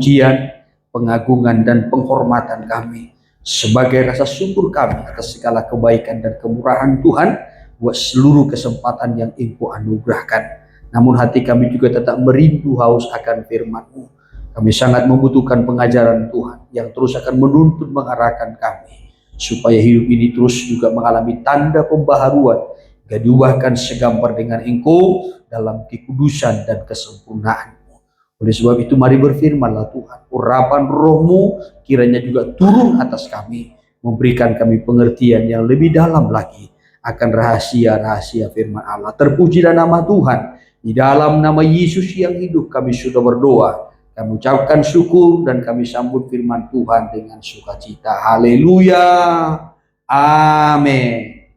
pujian, pengagungan, dan penghormatan kami sebagai rasa syukur kami atas segala kebaikan dan kemurahan Tuhan buat seluruh kesempatan yang Engkau anugerahkan. Namun hati kami juga tetap merindu haus akan firman-Mu. Kami sangat membutuhkan pengajaran Tuhan yang terus akan menuntun mengarahkan kami supaya hidup ini terus juga mengalami tanda pembaharuan, gak diubahkan segambar dengan Engkau dalam kekudusan dan kesempurnaan. Oleh sebab itu mari berfirmanlah Tuhan, urapan Roh-Mu kiranya juga turun atas kami, memberikan kami pengertian yang lebih dalam lagi akan rahasia-rahasia firman Allah. Terpujilah nama Tuhan. Di dalam nama Yesus yang hidup kami sudah berdoa, kami ucapkan syukur dan kami sambut firman Tuhan dengan sukacita. Haleluya. Amin.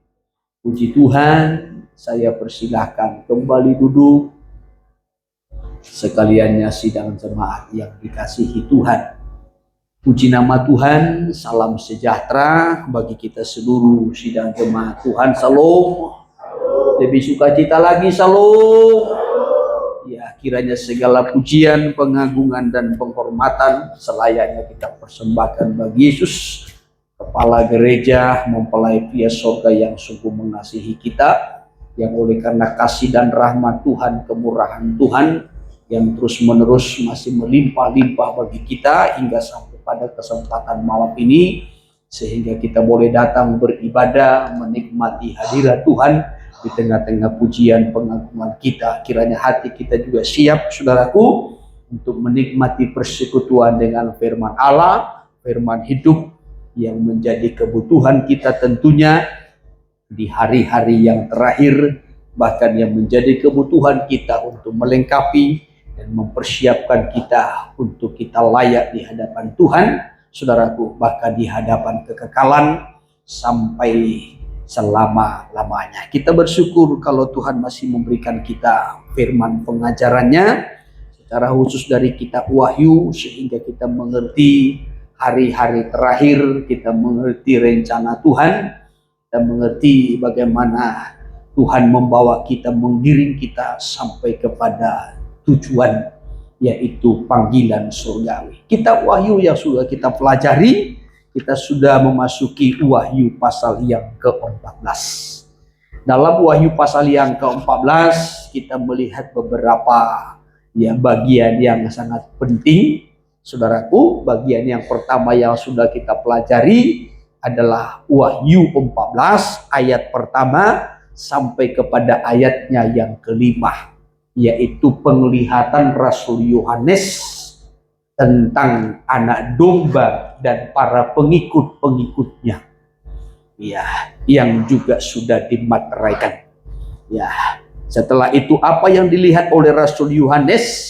Puji Tuhan, saya persilahkan kembali duduk. Sekaliannya sidang jemaat yang dikasihi Tuhan. Puji nama Tuhan, salam sejahtera bagi kita seluruh sidang jemaat Tuhan. Salam. Lebih sukacita lagi, salam. Ya, kiranya segala pujian, pengagungan, dan penghormatan selayaknya kita persembahkan bagi Yesus, Kepala Gereja, mempelai pria sorga yang sungguh mengasihi kita, yang oleh karena kasih dan rahmat Tuhan, kemurahan Tuhan, yang terus menerus masih melimpah-limpah bagi kita hingga sampai pada kesempatan malam ini, sehingga kita boleh datang beribadah, menikmati hadirat Tuhan di tengah-tengah pujian pengagungan kita. Kiranya hati kita juga siap, saudaraku, untuk menikmati persekutuan dengan firman Allah, firman hidup yang menjadi kebutuhan kita tentunya di hari-hari yang terakhir, bahkan yang menjadi kebutuhan kita untuk melengkapi dan mempersiapkan kita untuk kita layak di hadapan Tuhan, saudaraku, bahkan di hadapan kekekalan sampai selama-lamanya. Kita bersyukur kalau Tuhan masih memberikan kita firman pengajarannya secara khusus dari kitab Wahyu, sehingga kita mengerti hari-hari terakhir, kita mengerti rencana Tuhan, kita mengerti bagaimana Tuhan membawa kita, menggiring kita sampai kepada tujuan, yaitu panggilan surgawi. Kitab Wahyu yang sudah kita pelajari, kita sudah memasuki Wahyu pasal yang ke-14. Dalam Wahyu pasal yang ke-14 kita melihat beberapa bagian yang sangat penting, saudaraku. Bagian yang pertama yang sudah kita pelajari adalah Wahyu 14 ayat pertama sampai kepada ayatnya yang kelima, yaitu penglihatan Rasul Yohanes tentang anak domba dan para pengikut-pengikutnya, ya, yang juga sudah dimateraikan. Ya, setelah itu apa yang dilihat oleh Rasul Yohanes?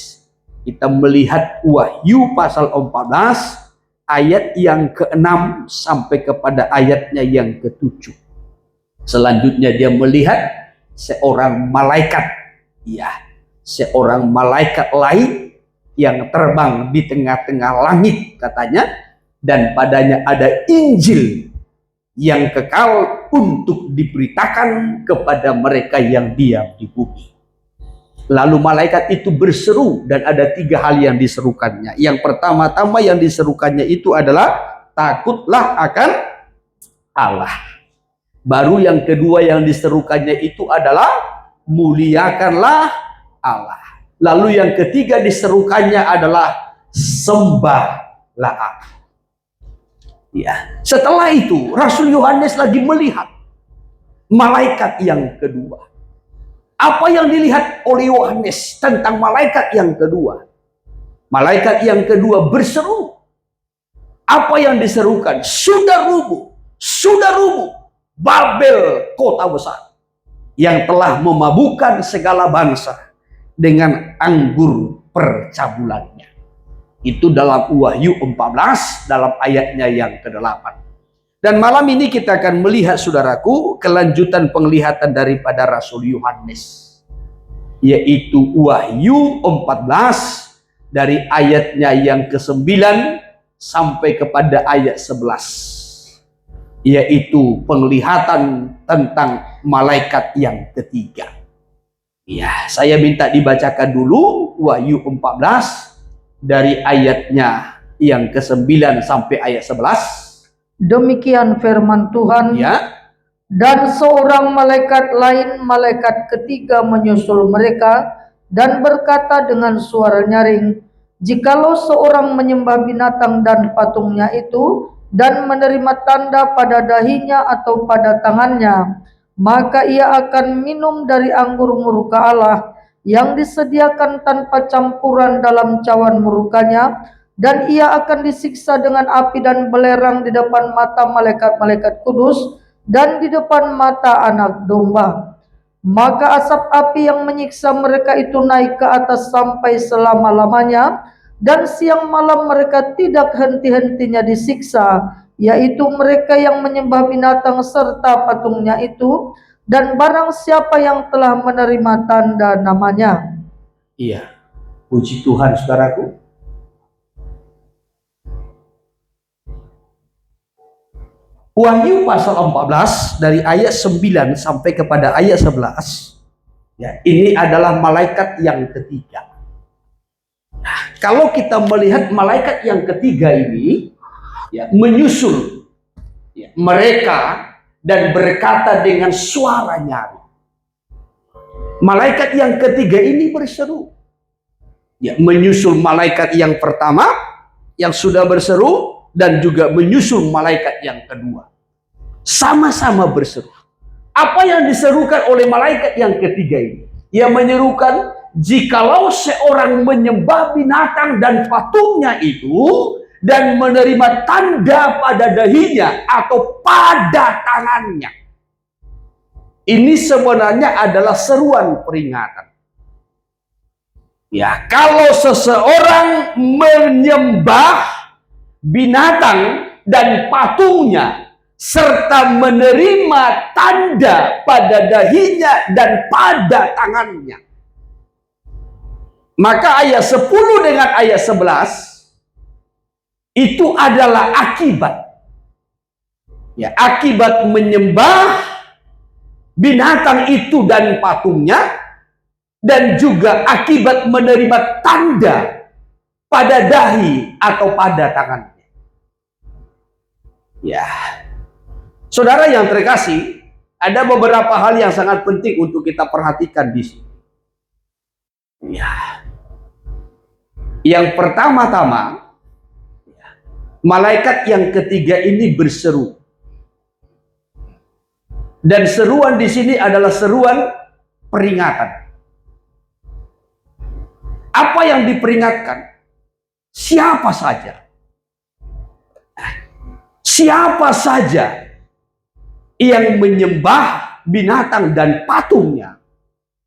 Kita melihat Wahyu pasal 14 ayat yang ke-6 sampai kepada ayatnya yang ke-7. Selanjutnya dia melihat seorang malaikat, ya, seorang malaikat lain yang terbang di tengah-tengah langit, katanya, dan padanya ada Injil yang kekal untuk diberitakan kepada mereka yang diam di bumi. Lalu malaikat itu berseru, dan ada 3 hal yang diserukannya. Yang pertama-tama yang diserukannya itu adalah takutlah akan Allah. Baru yang kedua yang diserukannya itu adalah muliakanlah Allah. Lalu yang ketiga diserukannya adalah sembahlah aku. Ya. Setelah itu Rasul Yohanes lagi melihat malaikat yang kedua. Apa yang dilihat oleh Yohanes tentang malaikat yang kedua? Malaikat yang kedua berseru. Apa yang diserukan? Sudah rubuh Babel, kota besar yang telah memabukkan segala bangsa dengan anggur percabulannya. Itu dalam Wahyu 14 dalam ayatnya yang ke-8. Dan malam ini kita akan melihat, saudaraku, kelanjutan penglihatan daripada Rasul Yohanes, yaitu Wahyu 14 dari ayatnya yang ke-9 sampai kepada ayat 11, yaitu penglihatan tentang malaikat yang ketiga. Ya, saya minta dibacakan dulu Wahyu 14 dari ayatnya yang ke-9 sampai ayat 11. Demikian firman Tuhan. Ya. Dan seorang malaikat lain, malaikat ketiga menyusul mereka dan berkata dengan suara nyaring, jikalau seorang menyembah binatang dan patungnya itu dan menerima tanda pada dahinya atau pada tangannya, maka ia akan minum dari anggur murka Allah yang disediakan tanpa campuran dalam cawan murkanya, dan ia akan disiksa dengan api dan belerang di depan mata malaikat-malaikat kudus dan di depan mata Anak Domba. Maka asap api yang menyiksa mereka itu naik ke atas sampai selama-lamanya, dan siang malam mereka tidak henti-hentinya disiksa, yaitu mereka yang menyembah binatang serta patungnya itu, dan barang siapa yang telah menerima tanda namanya. Iya, puji Tuhan saudaraku. Wahyu pasal 14 dari ayat 9 sampai kepada ayat 11. Ya, ini adalah malaikat yang ketiga. Nah, kalau kita melihat malaikat yang ketiga ini, ya, menyusul mereka dan berkata dengan suara nyaring. Malaikat yang ketiga ini berseru. Ya, menyusul malaikat yang pertama yang sudah berseru dan juga menyusul malaikat yang kedua. Sama-sama berseru. Apa yang diserukan oleh malaikat yang ketiga ini? Ia menyerukan, jikalau seorang menyembah binatang dan patungnya itu dan menerima tanda pada dahinya atau pada tangannya. Ini sebenarnya adalah seruan peringatan. Ya, kalau seseorang menyembah binatang dan patungnya serta menerima tanda pada dahinya dan pada tangannya, maka ayat 10 dengan ayat 11 itu adalah akibat. Ya, akibat menyembah binatang itu dan patungnya, dan juga akibat menerima tanda pada dahi atau pada tangannya. Ya, saudara yang terkasih, ada beberapa hal yang sangat penting untuk kita perhatikan di sini. Ya, yang pertama-tama, malaikat yang ketiga ini berseru. Dan seruan di sini adalah seruan peringatan. Apa yang diperingatkan? Siapa saja? Siapa saja yang menyembah binatang dan patungnya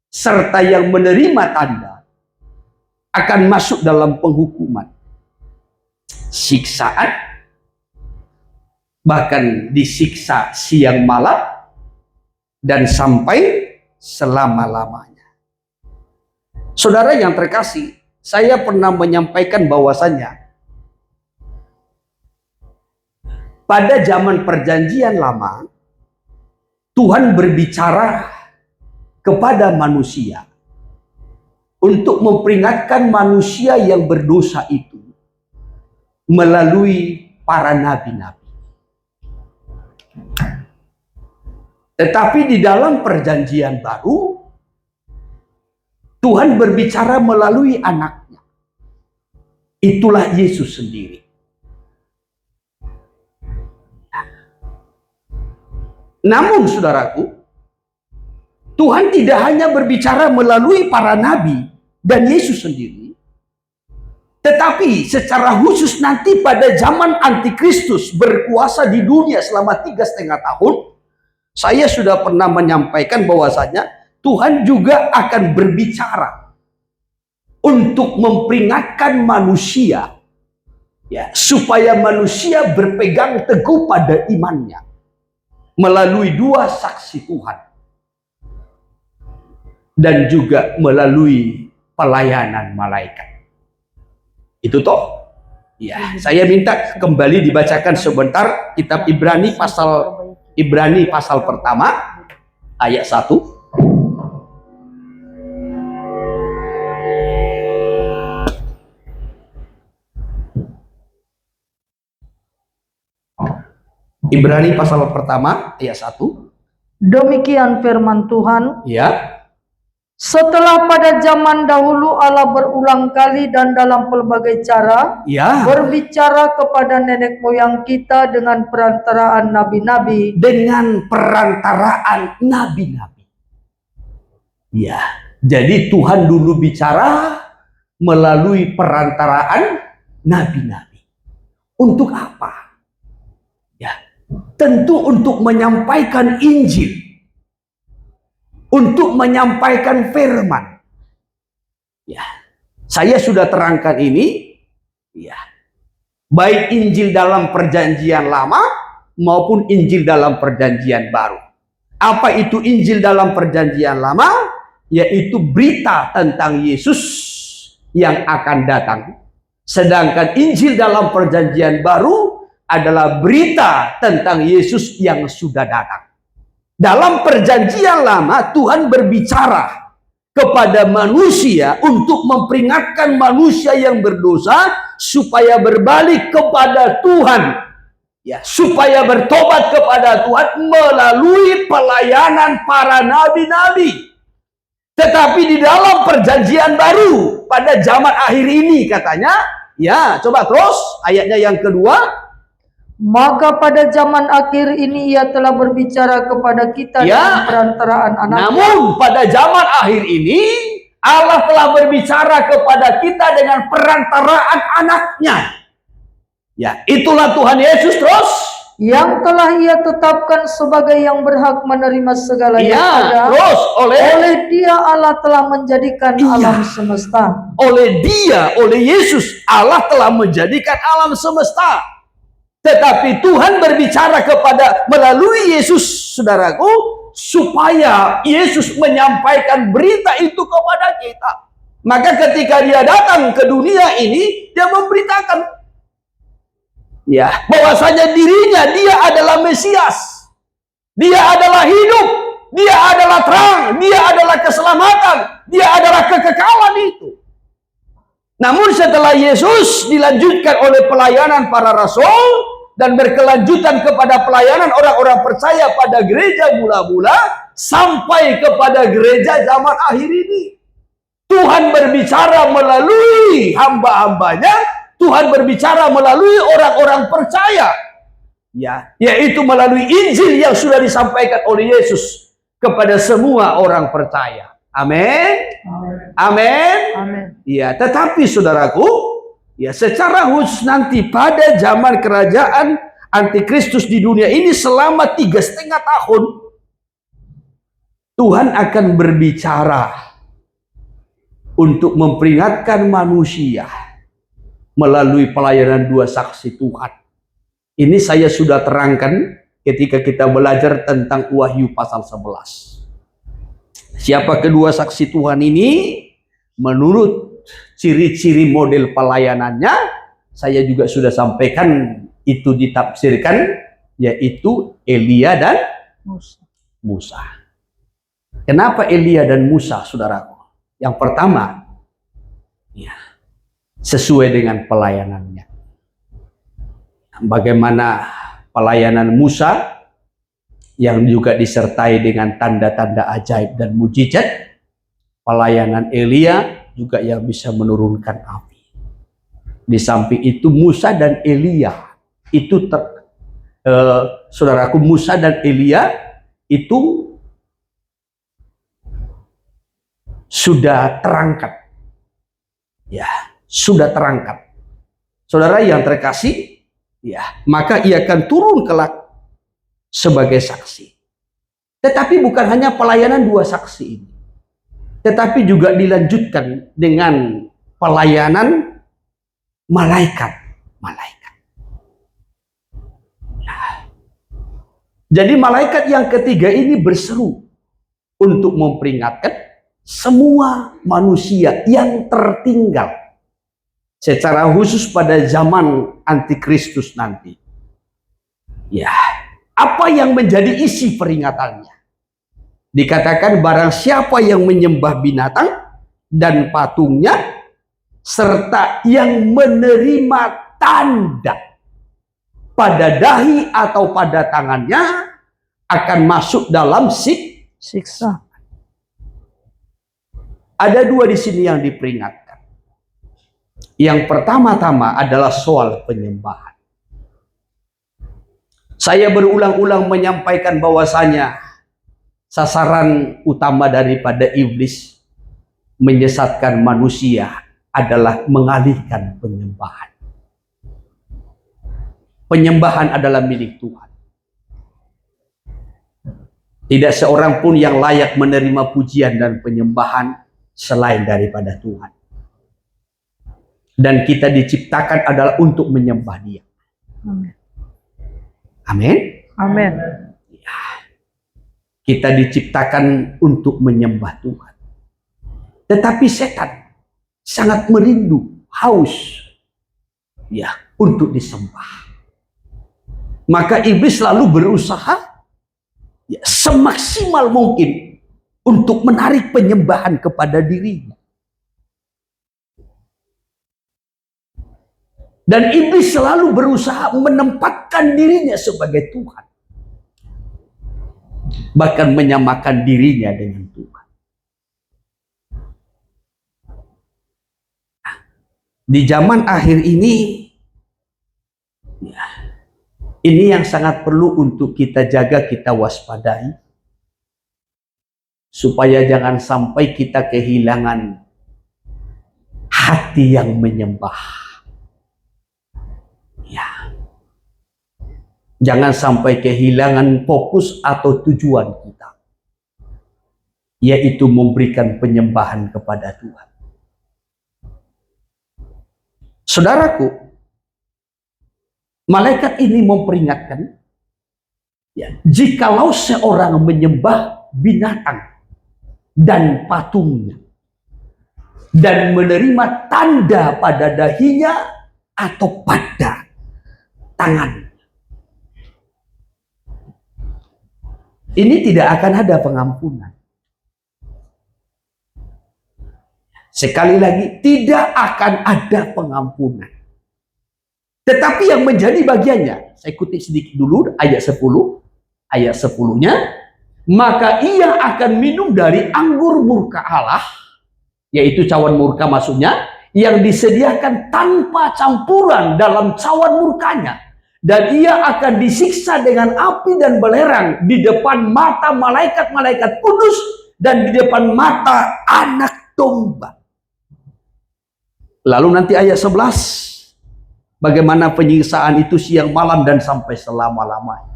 serta yang menerima tanda akan masuk dalam penghukuman, siksaan, bahkan disiksa siang malam dan sampai selama-lamanya. Saudara yang terkasih, saya pernah menyampaikan bahwasannya pada zaman perjanjian lama, Tuhan berbicara kepada manusia untuk memperingatkan manusia yang berdosa itu melalui para nabi-nabi. Tetapi di dalam perjanjian baru, Tuhan berbicara melalui anaknya. Itulah Yesus sendiri. Namun saudaraku, Tuhan tidak hanya berbicara melalui para nabi dan Yesus sendiri, tetapi secara khusus nanti pada zaman antikristus berkuasa di dunia selama 3,5 tahun, saya sudah pernah menyampaikan bahwasanya Tuhan juga akan berbicara untuk memperingatkan manusia, ya, supaya manusia berpegang teguh pada imannya melalui 2 saksi Tuhan dan juga melalui pelayanan malaikat. Itu toh. Ya, saya minta kembali dibacakan sebentar kitab Ibrani pasal pertama ayat 1. Ibrani pasal pertama ayat 1. Demikian firman Tuhan. Ya. Setelah pada zaman dahulu Allah berulang kali dan dalam pelbagai cara Ya. berbicara kepada nenek moyang kita dengan perantaraan nabi-nabi. Dengan perantaraan nabi-nabi. Ya. Jadi Tuhan dulu bicara melalui perantaraan nabi-nabi. Untuk apa? Ya. Tentu untuk menyampaikan Injil. Untuk menyampaikan firman. Ya. Saya sudah terangkan ini. Ya. Baik Injil dalam perjanjian lama maupun Injil dalam perjanjian baru. Apa itu Injil dalam perjanjian lama? Yaitu berita tentang Yesus yang akan datang. Sedangkan Injil dalam perjanjian baru adalah berita tentang Yesus yang sudah datang. Dalam perjanjian lama Tuhan berbicara kepada manusia untuk memperingatkan manusia yang berdosa supaya berbalik kepada Tuhan, ya, supaya bertobat kepada Tuhan melalui pelayanan para nabi-nabi. Tetapi di dalam perjanjian baru pada zaman akhir ini katanya, ya, coba terus ayatnya yang kedua. Maka pada zaman akhir ini ia telah berbicara kepada kita dengan perantaraan anaknya. Namun pada zaman akhir ini Allah telah berbicara kepada kita dengan perantaraan anaknya. Ya, itulah Tuhan Yesus terus. Yang telah ia tetapkan sebagai yang berhak menerima segala yang ada. Terus oleh dia Allah telah menjadikan alam semesta. Oleh Yesus Allah telah menjadikan alam semesta. Tetapi Tuhan berbicara melalui Yesus, saudaraku, supaya Yesus menyampaikan berita itu kepada kita. Maka ketika dia datang ke dunia ini, dia memberitakan, ya, bahwasanya dirinya dia adalah Mesias. Dia adalah hidup, dia adalah terang, dia adalah keselamatan, dia adalah kekekalan itu. Namun setelah Yesus dilanjutkan oleh pelayanan para rasul dan berkelanjutan kepada pelayanan orang-orang percaya pada gereja mula-mula sampai kepada gereja zaman akhir ini, Tuhan berbicara melalui hamba-hambanya, Tuhan berbicara melalui orang-orang percaya, ya, yaitu melalui Injil yang sudah disampaikan oleh Yesus kepada semua orang percaya. Amin. Amin. Amin. Ya, tetapi saudaraku, ya, secara khusus nanti pada zaman kerajaan antikristus di dunia ini selama 3,5 tahun, Tuhan akan berbicara untuk memperingatkan manusia melalui pelayanan 2 saksi Tuhan. Ini saya sudah terangkan ketika kita belajar tentang Wahyu pasal 11. Siapa kedua saksi Tuhan ini? Menurut ciri-ciri model pelayanannya, saya juga sudah sampaikan itu ditafsirkan, yaitu Elia dan Musa. Kenapa Elia dan Musa, saudaraku? Yang pertama, ya, sesuai dengan pelayanannya. Bagaimana pelayanan Musa yang juga disertai dengan tanda-tanda ajaib dan mujizat, pelayanan Elia juga yang bisa menurunkan api. Di samping itu Musa dan Elia itu saudaraku, Musa dan Elia itu sudah terangkat, ya, sudah terangkat. Saudara yang terkasih, ya, maka ia akan turun kelak sebagai saksi. Tetapi bukan hanya pelayanan 2 saksi ini, tetapi juga dilanjutkan dengan pelayanan malaikat-malaikat. Nah, jadi malaikat yang ketiga ini berseru untuk memperingatkan semua manusia yang tertinggal, secara khusus pada zaman antikristus nanti. Ya, apa yang menjadi isi peringatannya? Dikatakan barang siapa yang menyembah binatang dan patungnya serta yang menerima tanda. pada dahi atau pada tangannya akan masuk dalam Siksa. Ada dua di sini yang diperingatkan. Yang pertama-tama adalah soal penyembahan. Saya berulang-ulang menyampaikan bahwasanya sasaran utama daripada iblis menyesatkan manusia adalah mengalihkan penyembahan. Penyembahan adalah milik Tuhan. Tidak seorang pun yang layak menerima pujian dan penyembahan selain daripada Tuhan. Dan kita diciptakan adalah untuk menyembah Dia. Amin. Amin. Amin. Kita diciptakan untuk menyembah Tuhan. Tetapi setan sangat merindu, haus ya untuk disembah. Maka iblis selalu berusaha ya, semaksimal mungkin untuk menarik penyembahan kepada dirinya. Dan iblis selalu berusaha menempatkan dirinya sebagai Tuhan. Bahkan menyamakan dirinya dengan Tuhan. Di zaman akhir ini, ya, ini yang sangat perlu untuk kita jaga, kita waspadai. Supaya jangan sampai kita kehilangan hati yang menyembah. Ya. Jangan sampai kehilangan fokus atau tujuan kita. Yaitu memberikan penyembahan kepada Tuhan. Saudaraku, malaikat ini memperingatkan, ya, jikalau seorang menyembah binatang dan patungnya dan menerima tanda pada dahinya atau pada tangan, ini tidak akan ada pengampunan. Sekali lagi, tidak akan ada pengampunan. Tetapi yang menjadi bagiannya, saya kutip sedikit dulu ayat 10. Ayat 10-nya, maka ia akan minum dari anggur murka Allah, yaitu cawan murka maksudnya, yang disediakan tanpa campuran dalam cawan murkanya. Dan ia akan disiksa dengan api dan belerang di depan mata malaikat-malaikat kudus dan di depan mata anak domba. Lalu nanti ayat 11, bagaimana penyiksaan itu siang malam dan sampai selama-lamanya.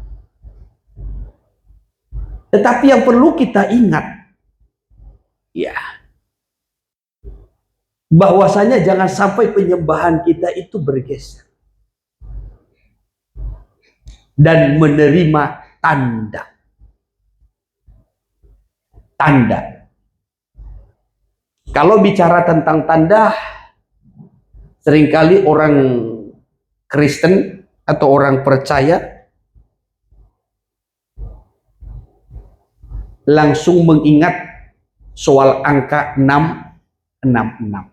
Tetapi yang perlu kita ingat, ya, bahwasanya jangan sampai penyembahan kita itu bergeser dan menerima tanda. Tanda. Kalau bicara tentang tanda, seringkali orang Kristen atau orang percaya langsung mengingat soal angka 666.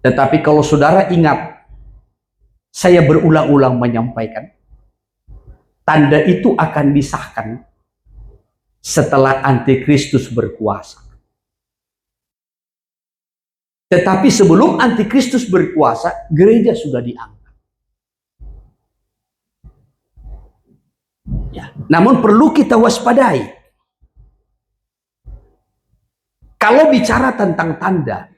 Tetapi kalau saudara ingat, saya berulang-ulang menyampaikan, tanda itu akan disahkan setelah antikristus berkuasa. Tetapi sebelum antikristus berkuasa, gereja sudah diangkat. Ya, namun perlu kita waspadai. Kalau bicara tentang tanda,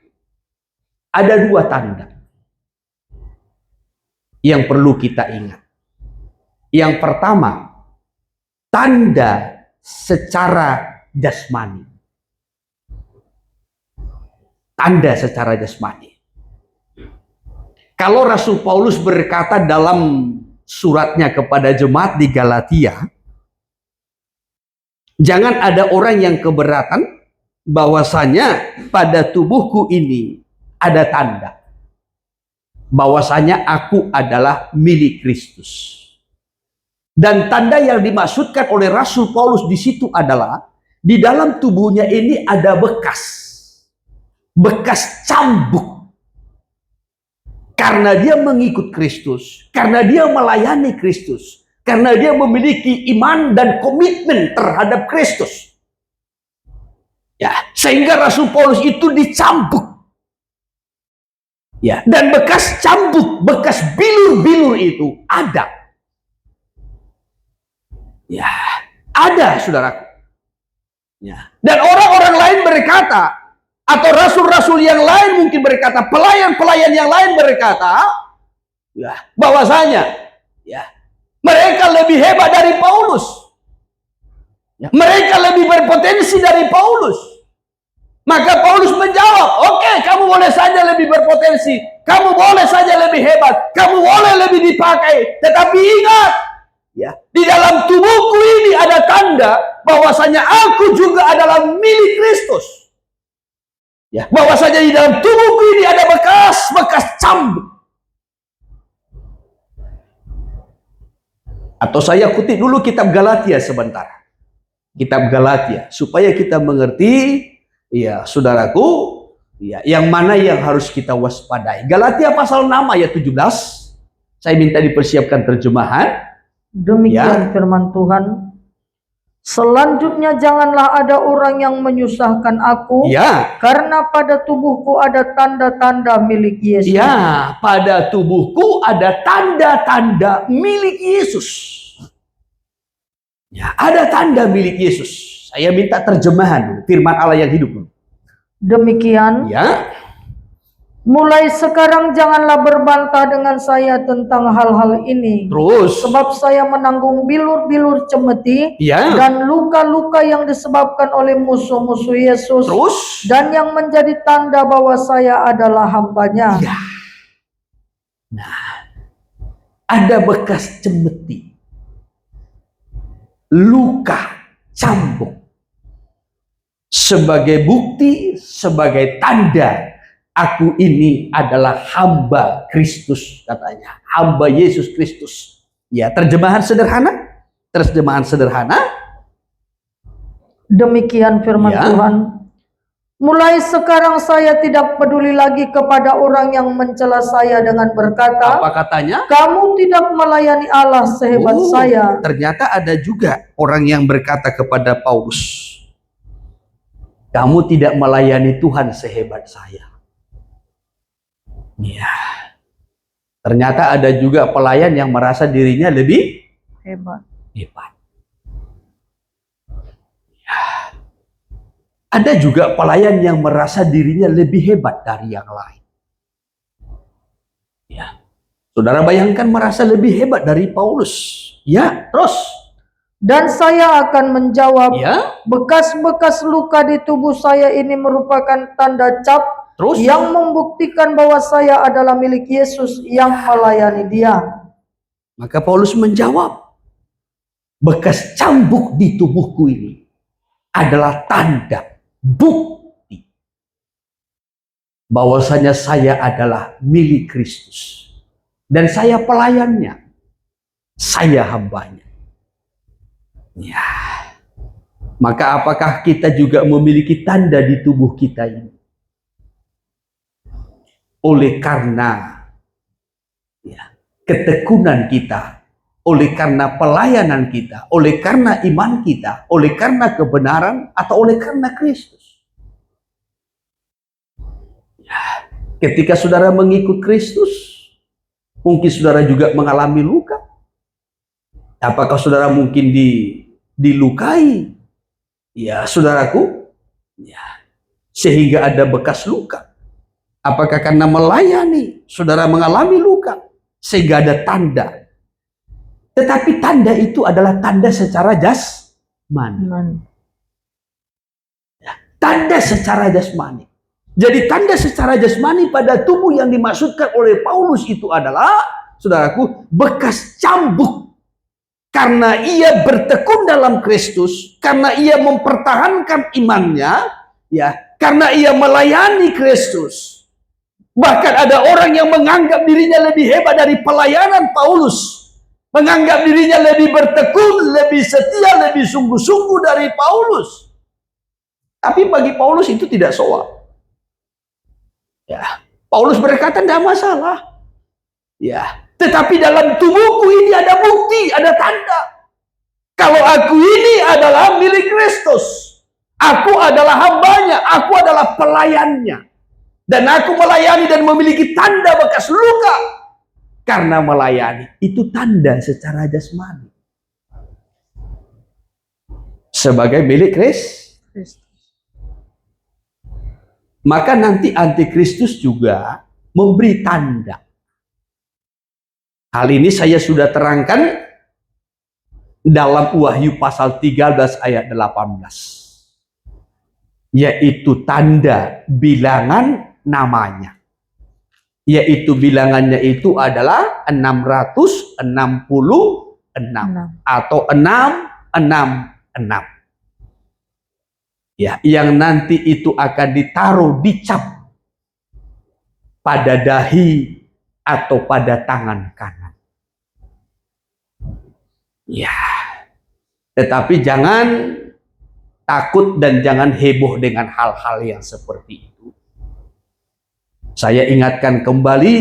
ada dua tanda yang perlu kita ingat. Yang pertama, tanda secara jasmani. Tanda secara jasmani. Kalau Rasul Paulus berkata dalam suratnya kepada jemaat di Galatia, jangan ada orang yang keberatan bahwasanya pada tubuhku ini ada tanda bahwasanya aku adalah milik Kristus. Dan tanda yang dimaksudkan oleh Rasul Paulus di situ adalah di dalam tubuhnya ini ada bekas cambuk. karena dia mengikut Kristus, karena dia melayani Kristus, karena dia memiliki iman dan komitmen terhadap Kristus. Ya, sehingga Rasul Paulus itu dicambuk. Ya, dan bekas cambuk, bekas bilur-bilur itu ada. Ya, ada, saudaraku. Ya. Dan orang-orang lain berkata, atau rasul-rasul yang lain mungkin berkata, pelayan-pelayan yang lain berkata, ya, bahwasanya, ya, mereka lebih hebat dari Paulus. Ya, mereka lebih berpotensi dari Paulus. Maka Paulus menjawab, oke, kamu boleh saja lebih berpotensi, kamu boleh saja lebih hebat, kamu boleh lebih dipakai, tetapi ingat, ya, di dalam tubuhku ini ada tanda bahwasanya aku juga adalah milik Kristus. Ya, bahwasanya di dalam tubuhku ini ada bekas cambuk. Atau saya kutip dulu kitab Galatia sebentar. Kitab Galatia supaya kita mengerti, ya, saudaraku, ya, yang mana yang harus kita waspadai. Galatia pasal 6 ayat 17. Saya minta dipersiapkan terjemahan. Demikian firman Tuhan. Selanjutnya janganlah ada orang yang menyusahkan aku, Ya, karena pada tubuhku ada tanda-tanda milik Yesus. ya, pada tubuhku ada tanda-tanda milik Yesus. Ya, ada tanda milik Yesus. Saya minta terjemahan firman Allah yang hidup. Demikian, Ya, mulai sekarang janganlah berbantah dengan saya tentang hal-hal ini. terus. Sebab saya menanggung bilur-bilur cemeti Ya, dan luka-luka yang disebabkan oleh musuh-musuh Yesus, terus. dan yang menjadi tanda bahwa saya adalah hambanya. Ya. Nah, ada bekas cemeti, luka, cambuk, sebagai bukti, sebagai tanda aku ini adalah hamba Kristus, katanya, hamba Yesus Kristus. Ya, terjemahan sederhana. Demikian firman Ya. Tuhan. Mulai sekarang saya tidak peduli lagi kepada orang yang mencela saya dengan berkata, Apa katanya? kamu tidak melayani Allah sehebat Oh, saya. ternyata ada juga orang yang berkata kepada Paulus, kamu tidak melayani Tuhan sehebat saya. Ya. Ternyata ada juga pelayan yang merasa dirinya lebih Hebat. hebat. Ya. Ada juga pelayan yang merasa dirinya lebih hebat dari yang lain. Ya. Saudara bayangkan merasa lebih hebat dari Paulus. Ya, terus. Dan saya akan menjawab, Ya, bekas-bekas luka di tubuh saya ini merupakan tanda cap terus. yang membuktikan bahwa saya adalah milik Yesus yang melayani Dia. Maka Paulus menjawab, bekas cambuk di tubuhku ini adalah tanda, bukti bahwasanya saya adalah milik Kristus dan saya pelayannya, saya hambanya. Ya. Maka apakah kita juga memiliki tanda di tubuh kita ini? Oleh karena, ya, ketekunan kita, oleh karena pelayanan kita, oleh karena iman kita, oleh karena kebenaran, atau oleh karena Kristus. Ya, ketika saudara mengikut Kristus, mungkin saudara juga mengalami luka. Apakah saudara mungkin dilukai? Ya, saudaraku, ya, sehingga ada bekas luka. Apakah karena melayani saudara mengalami luka sehingga ada tanda? Tetapi tanda itu adalah tanda secara jasmani. Tanda secara jasmani. Jadi tanda secara jasmani pada tubuh yang dimaksudkan oleh Paulus itu adalah, saudaraku, bekas cambuk. Karena ia bertekun dalam Kristus, karena ia mempertahankan imannya, ya, karena ia melayani Kristus. Bahkan ada orang yang menganggap dirinya lebih hebat dari pelayanan Paulus, menganggap dirinya lebih bertekun, lebih setia, lebih sungguh-sungguh dari Paulus. Tapi bagi Paulus itu tidak soal. Ya, Paulus berkata tidak masalah. Ya, tetapi dalam tubuhku ini ada bukti, ada tanda. Kalau aku ini adalah milik Kristus, aku adalah hambanya, aku adalah pelayannya. Dan aku melayani dan memiliki tanda bekas luka. Karena melayani, itu tanda secara jasmani. Sebagai milik Kristus. Maka nanti antikristus juga memberi tanda. Hal ini saya sudah terangkan dalam Wahyu pasal 13 ayat 18. Yaitu tanda bilangan namanya. Yaitu bilangannya itu adalah 666 atau 666. Ya, yang nanti itu akan ditaruh dicap pada dahi atau pada tangan kanan. Ya, tetapi jangan takut dan jangan heboh dengan hal-hal yang seperti itu. Saya ingatkan kembali,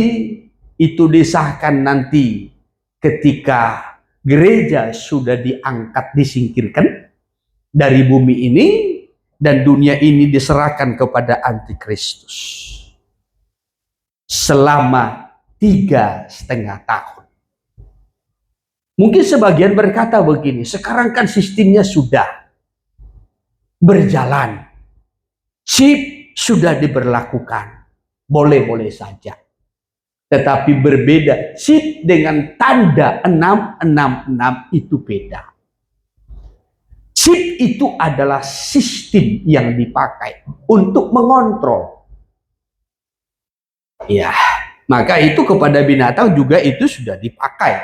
itu disahkan nanti ketika gereja sudah diangkat, disingkirkan dari bumi ini, dan dunia ini diserahkan kepada antikristus selama 3,5 tahun. Mungkin sebagian berkata begini, sekarang kan sistemnya sudah berjalan, chip sudah diberlakukan, boleh-boleh saja. Tetapi berbeda, chip dengan tanda 666 itu beda. Chip itu adalah sistem yang dipakai untuk mengontrol. Ya, maka itu kepada binatang juga itu sudah dipakai.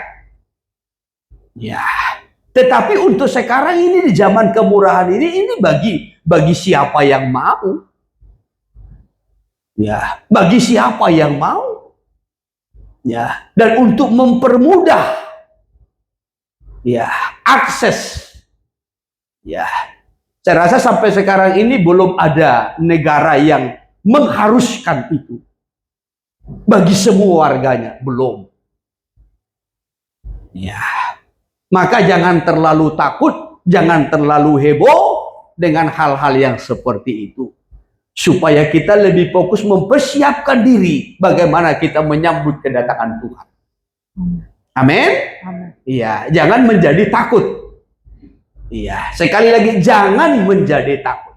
Ya, tetapi untuk sekarang ini di zaman kemurahan ini bagi siapa yang mau. Ya, bagi siapa yang mau. Ya, dan untuk mempermudah ya akses. Ya, saya rasa sampai sekarang ini belum ada negara yang mengharuskan itu bagi semua warganya, belum. Ya, maka jangan terlalu takut, jangan terlalu heboh dengan hal-hal yang seperti itu. Supaya kita lebih fokus mempersiapkan diri bagaimana kita menyambut kedatangan Tuhan. Amin. Iya, jangan menjadi takut. Iya, sekali lagi jangan menjadi takut.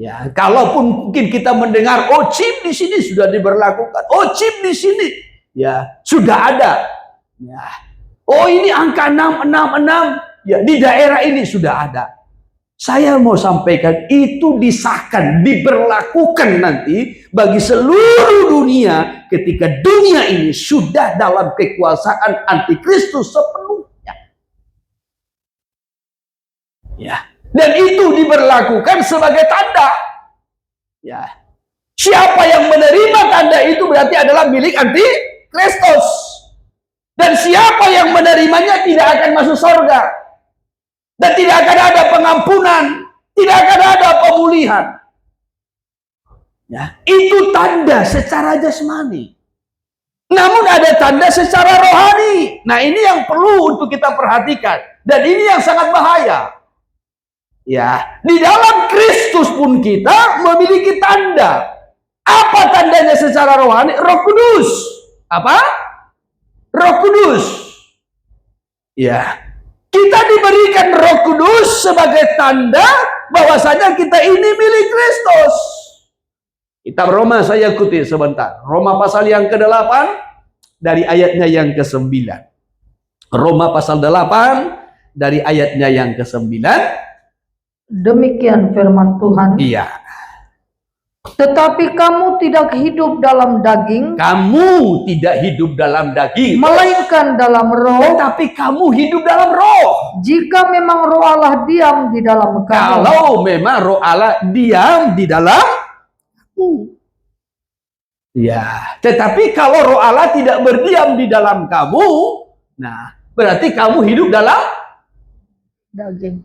Ya, kalaupun mungkin kita mendengar, oh chip di sini sudah diberlakukan, oh chip di sini ya sudah ada. Ya. Oh ini angka 666 ya di daerah ini sudah ada. Saya mau sampaikan itu disahkan, diberlakukan nanti bagi seluruh dunia ketika dunia ini sudah dalam kekuasaan antikristus sepenuhnya. Ya, dan itu diberlakukan sebagai tanda. Ya, siapa yang menerima tanda itu berarti adalah milik antikristus. Dan siapa yang menerimanya tidak akan masuk surga. Dan tidak akan ada pengampunan. Tidak akan ada pemulihan. Ya, itu tanda secara jasmani. Namun ada tanda secara rohani. Nah ini yang perlu untuk kita perhatikan. Dan ini yang sangat bahaya. Ya, di dalam Kristus pun kita memiliki tanda. Apa tandanya secara rohani? Roh Kudus. Apa? Roh Kudus. Ya, kita diberikan Roh Kudus sebagai tanda bahwasanya kita ini milik Kristus. Kitab Roma saya kutip sebentar. Roma pasal yang ke-8 dari ayatnya yang ke-9. Roma pasal 8 dari ayatnya yang ke-9. Demikian firman Tuhan. Iya. Tetapi kamu tidak hidup dalam daging. Kamu tidak hidup dalam daging, melainkan dalam roh. tetapi kamu hidup dalam roh. Jika memang roh Allah diam di dalam kamu. Kalau memang roh Allah diam di dalam kamu. Ya, tetapi kalau roh Allah tidak berdiam di dalam kamu, nah berarti kamu hidup dalam daging.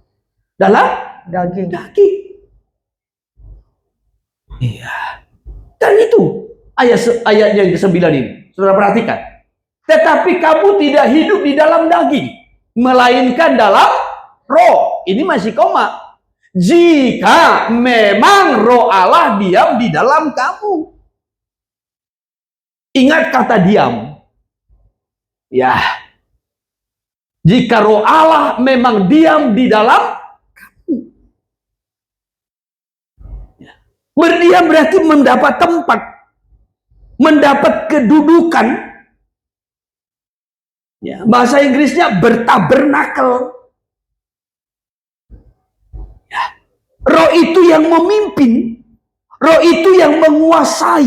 Dalam Daging. daging. Iya. Dan itu ayat yang ke-9 ini. Saudara perhatikan. Tetapi kamu tidak hidup di dalam daging, melainkan dalam roh. Ini masih koma. Jika memang roh Allah diam di dalam kamu. Ingat kata diam. Ya. Jika roh Allah memang diam di dalam kamu. Ya. Berdiam berarti mendapat tempat. Mendapat kedudukan. Ya. Bahasa Inggrisnya bertabernakel. Roh itu yang memimpin, roh itu yang menguasai.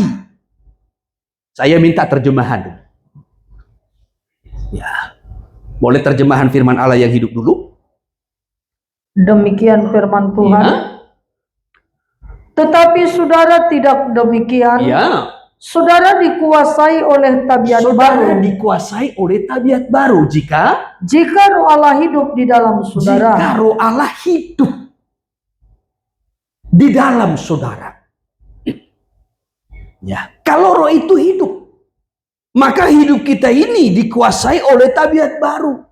Saya minta terjemahan. Ya, boleh terjemahan firman Allah yang hidup dulu? Demikian firman Tuhan. Ya. Tetapi saudara tidak demikian. Ya. Saudara dikuasai oleh tabiat Saudara baru. dikuasai oleh tabiat baru jika Roh Allah hidup di dalam saudara. Jika roh Allah hidup di dalam saudara. Ya, kalau roh itu hidup, maka hidup kita ini dikuasai oleh tabiat baru.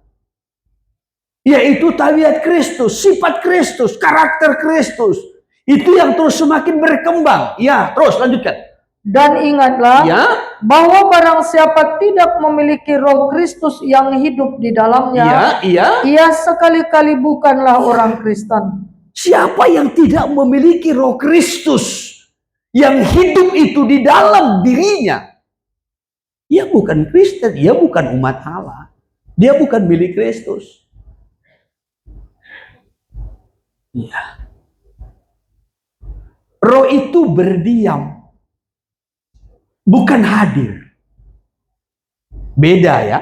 Yaitu tabiat Kristus, sifat Kristus, karakter Kristus. Itu yang terus semakin berkembang. Ya, terus lanjutkan. Dan ingatlah Ya, bahwa barang siapa tidak memiliki roh Kristus yang hidup di dalamnya, ia sekali-kali bukanlah orang Kristen. Siapa yang tidak memiliki roh Kristus yang hidup itu di dalam dirinya, ia bukan Kristen, ia bukan umat Allah, dia bukan milik Kristus. Ya. Roh itu berdiam, bukan hadir. Beda ya,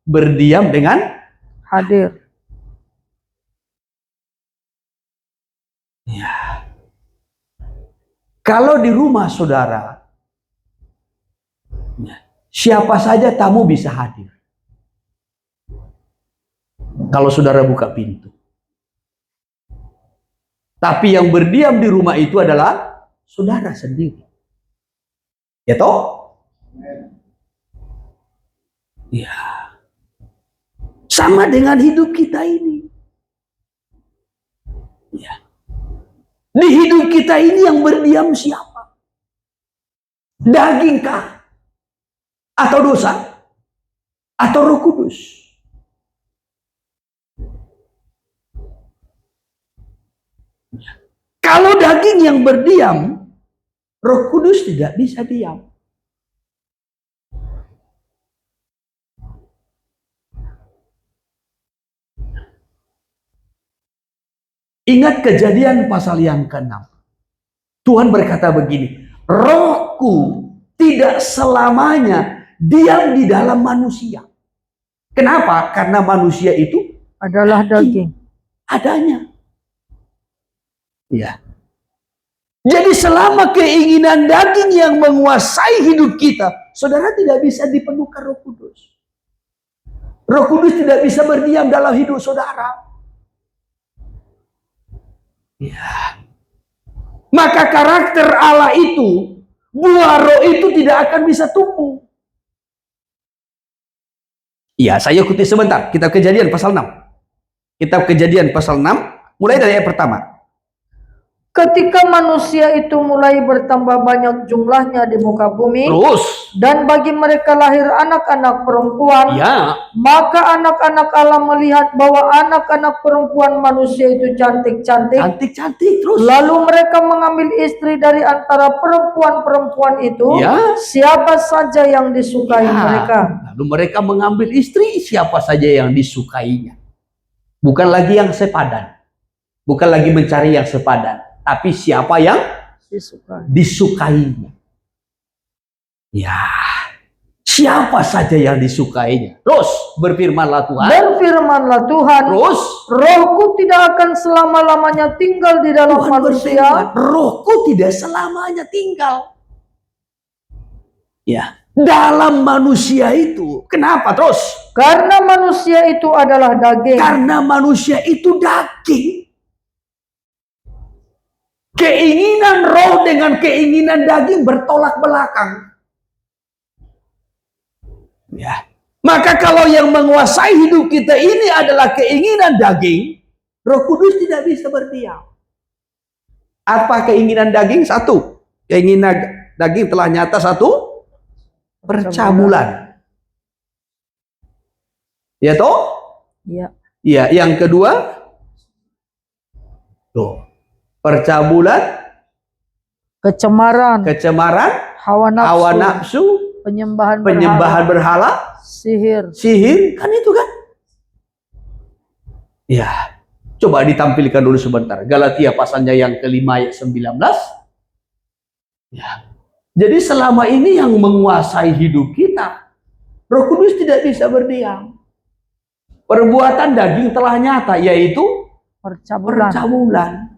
berdiam dengan Hadir. ya. Kalau di rumah saudara, siapa saja tamu bisa hadir. Kalau saudara buka pintu. Tapi yang berdiam di rumah itu adalah saudara sendiri. Ya toh? Ya. Sama dengan hidup kita ini. Ya. Di hidup kita ini yang berdiam siapa? Dagingkah? Atau dosa? Atau Roh Kudus? Kalau daging yang berdiam, Roh Kudus tidak bisa diam. Ingat Kejadian pasal yang ke-6. Tuhan berkata begini, rohku tidak selamanya diam di dalam manusia. Kenapa? Karena manusia itu Adalah daging. adanya. Ya. Jadi selama keinginan daging yang menguasai hidup kita, saudara tidak bisa dipenuhkan Roh Kudus. Roh Kudus tidak bisa berdiam dalam hidup saudara. Ya. Maka karakter Allah itu, buah roh itu tidak akan bisa tumbuh. Ya, saya ikuti sebentar. Kitab Kejadian pasal 6. Kitab Kejadian pasal 6, mulai dari ayat pertama. Ketika manusia itu mulai bertambah banyak jumlahnya di muka bumi, Terus, dan bagi mereka lahir anak-anak perempuan, ya, maka anak-anak Allah melihat bahwa anak-anak perempuan manusia itu cantik-cantik. cantik-cantik terus. Lalu mereka mengambil istri dari antara perempuan-perempuan itu, Ya. siapa saja yang disukai Ya. mereka. Lalu mereka mengambil istri siapa saja yang disukainya. Bukan lagi yang sepadan. Bukan lagi mencari yang sepadan. Tapi siapa yang Disukai. disukainya. Ya. Siapa saja yang disukainya. Terus berfirmanlah Tuhan. Berfirmanlah Tuhan, Terus rohku tidak akan selama-lamanya tinggal di dalam Tuhan manusia. berfirman, rohku tidak selamanya tinggal. Ya. Dalam manusia itu. Kenapa terus? Karena manusia itu adalah daging. Karena manusia itu daging. Keinginan roh dengan keinginan daging bertolak belakang. Ya. Maka kalau yang menguasai hidup kita ini adalah keinginan daging, Roh Kudus tidak bisa berdiam. Apa keinginan daging? Satu, keinginan daging telah nyata. Satu, percabulan. Ya toh? Ya. Ya, yang kedua, tuh, percabulan, Kecemaran, hawa nafsu, penyembahan berhala, sihir, kan itu kan? Ya, coba ditampilkan dulu sebentar. Galatia pasalnya yang kelima ayat 19. Ya. Jadi selama ini yang menguasai hidup kita, Roh Kudus tidak bisa berdiam. Perbuatan daging telah nyata, yaitu percabulan.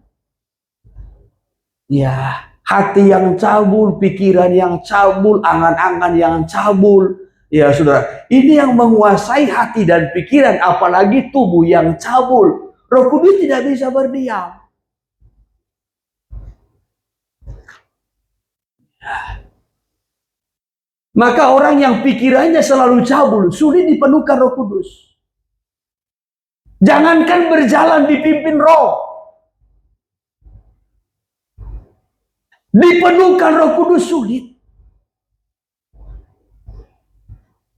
Ya, hati yang cabul, pikiran yang cabul, angan-angan yang cabul. Ya saudara, ini yang menguasai hati dan pikiran, apalagi tubuh yang cabul. Roh Kudus tidak bisa berdiam. Maka orang yang pikirannya selalu cabul, sulit dipenuhkan Roh Kudus. Jangankan berjalan dipimpin Roh, dipenuhkan Roh Kudus sulit.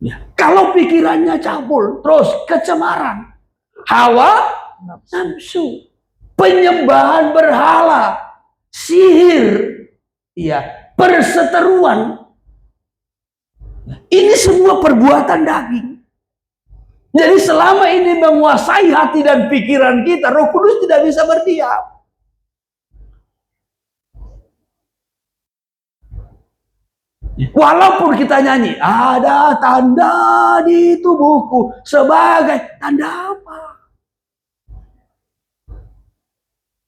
Ya. Kalau pikirannya cabul, terus kecemaran, hawa nafsu, penyembahan berhala, sihir, ya, perseteruan. Ini semua perbuatan daging. Jadi selama ini menguasai hati dan pikiran kita, Roh Kudus tidak bisa berdiam. Walaupun kita nyanyi, ada tanda di tubuhku, sebagai tanda apa?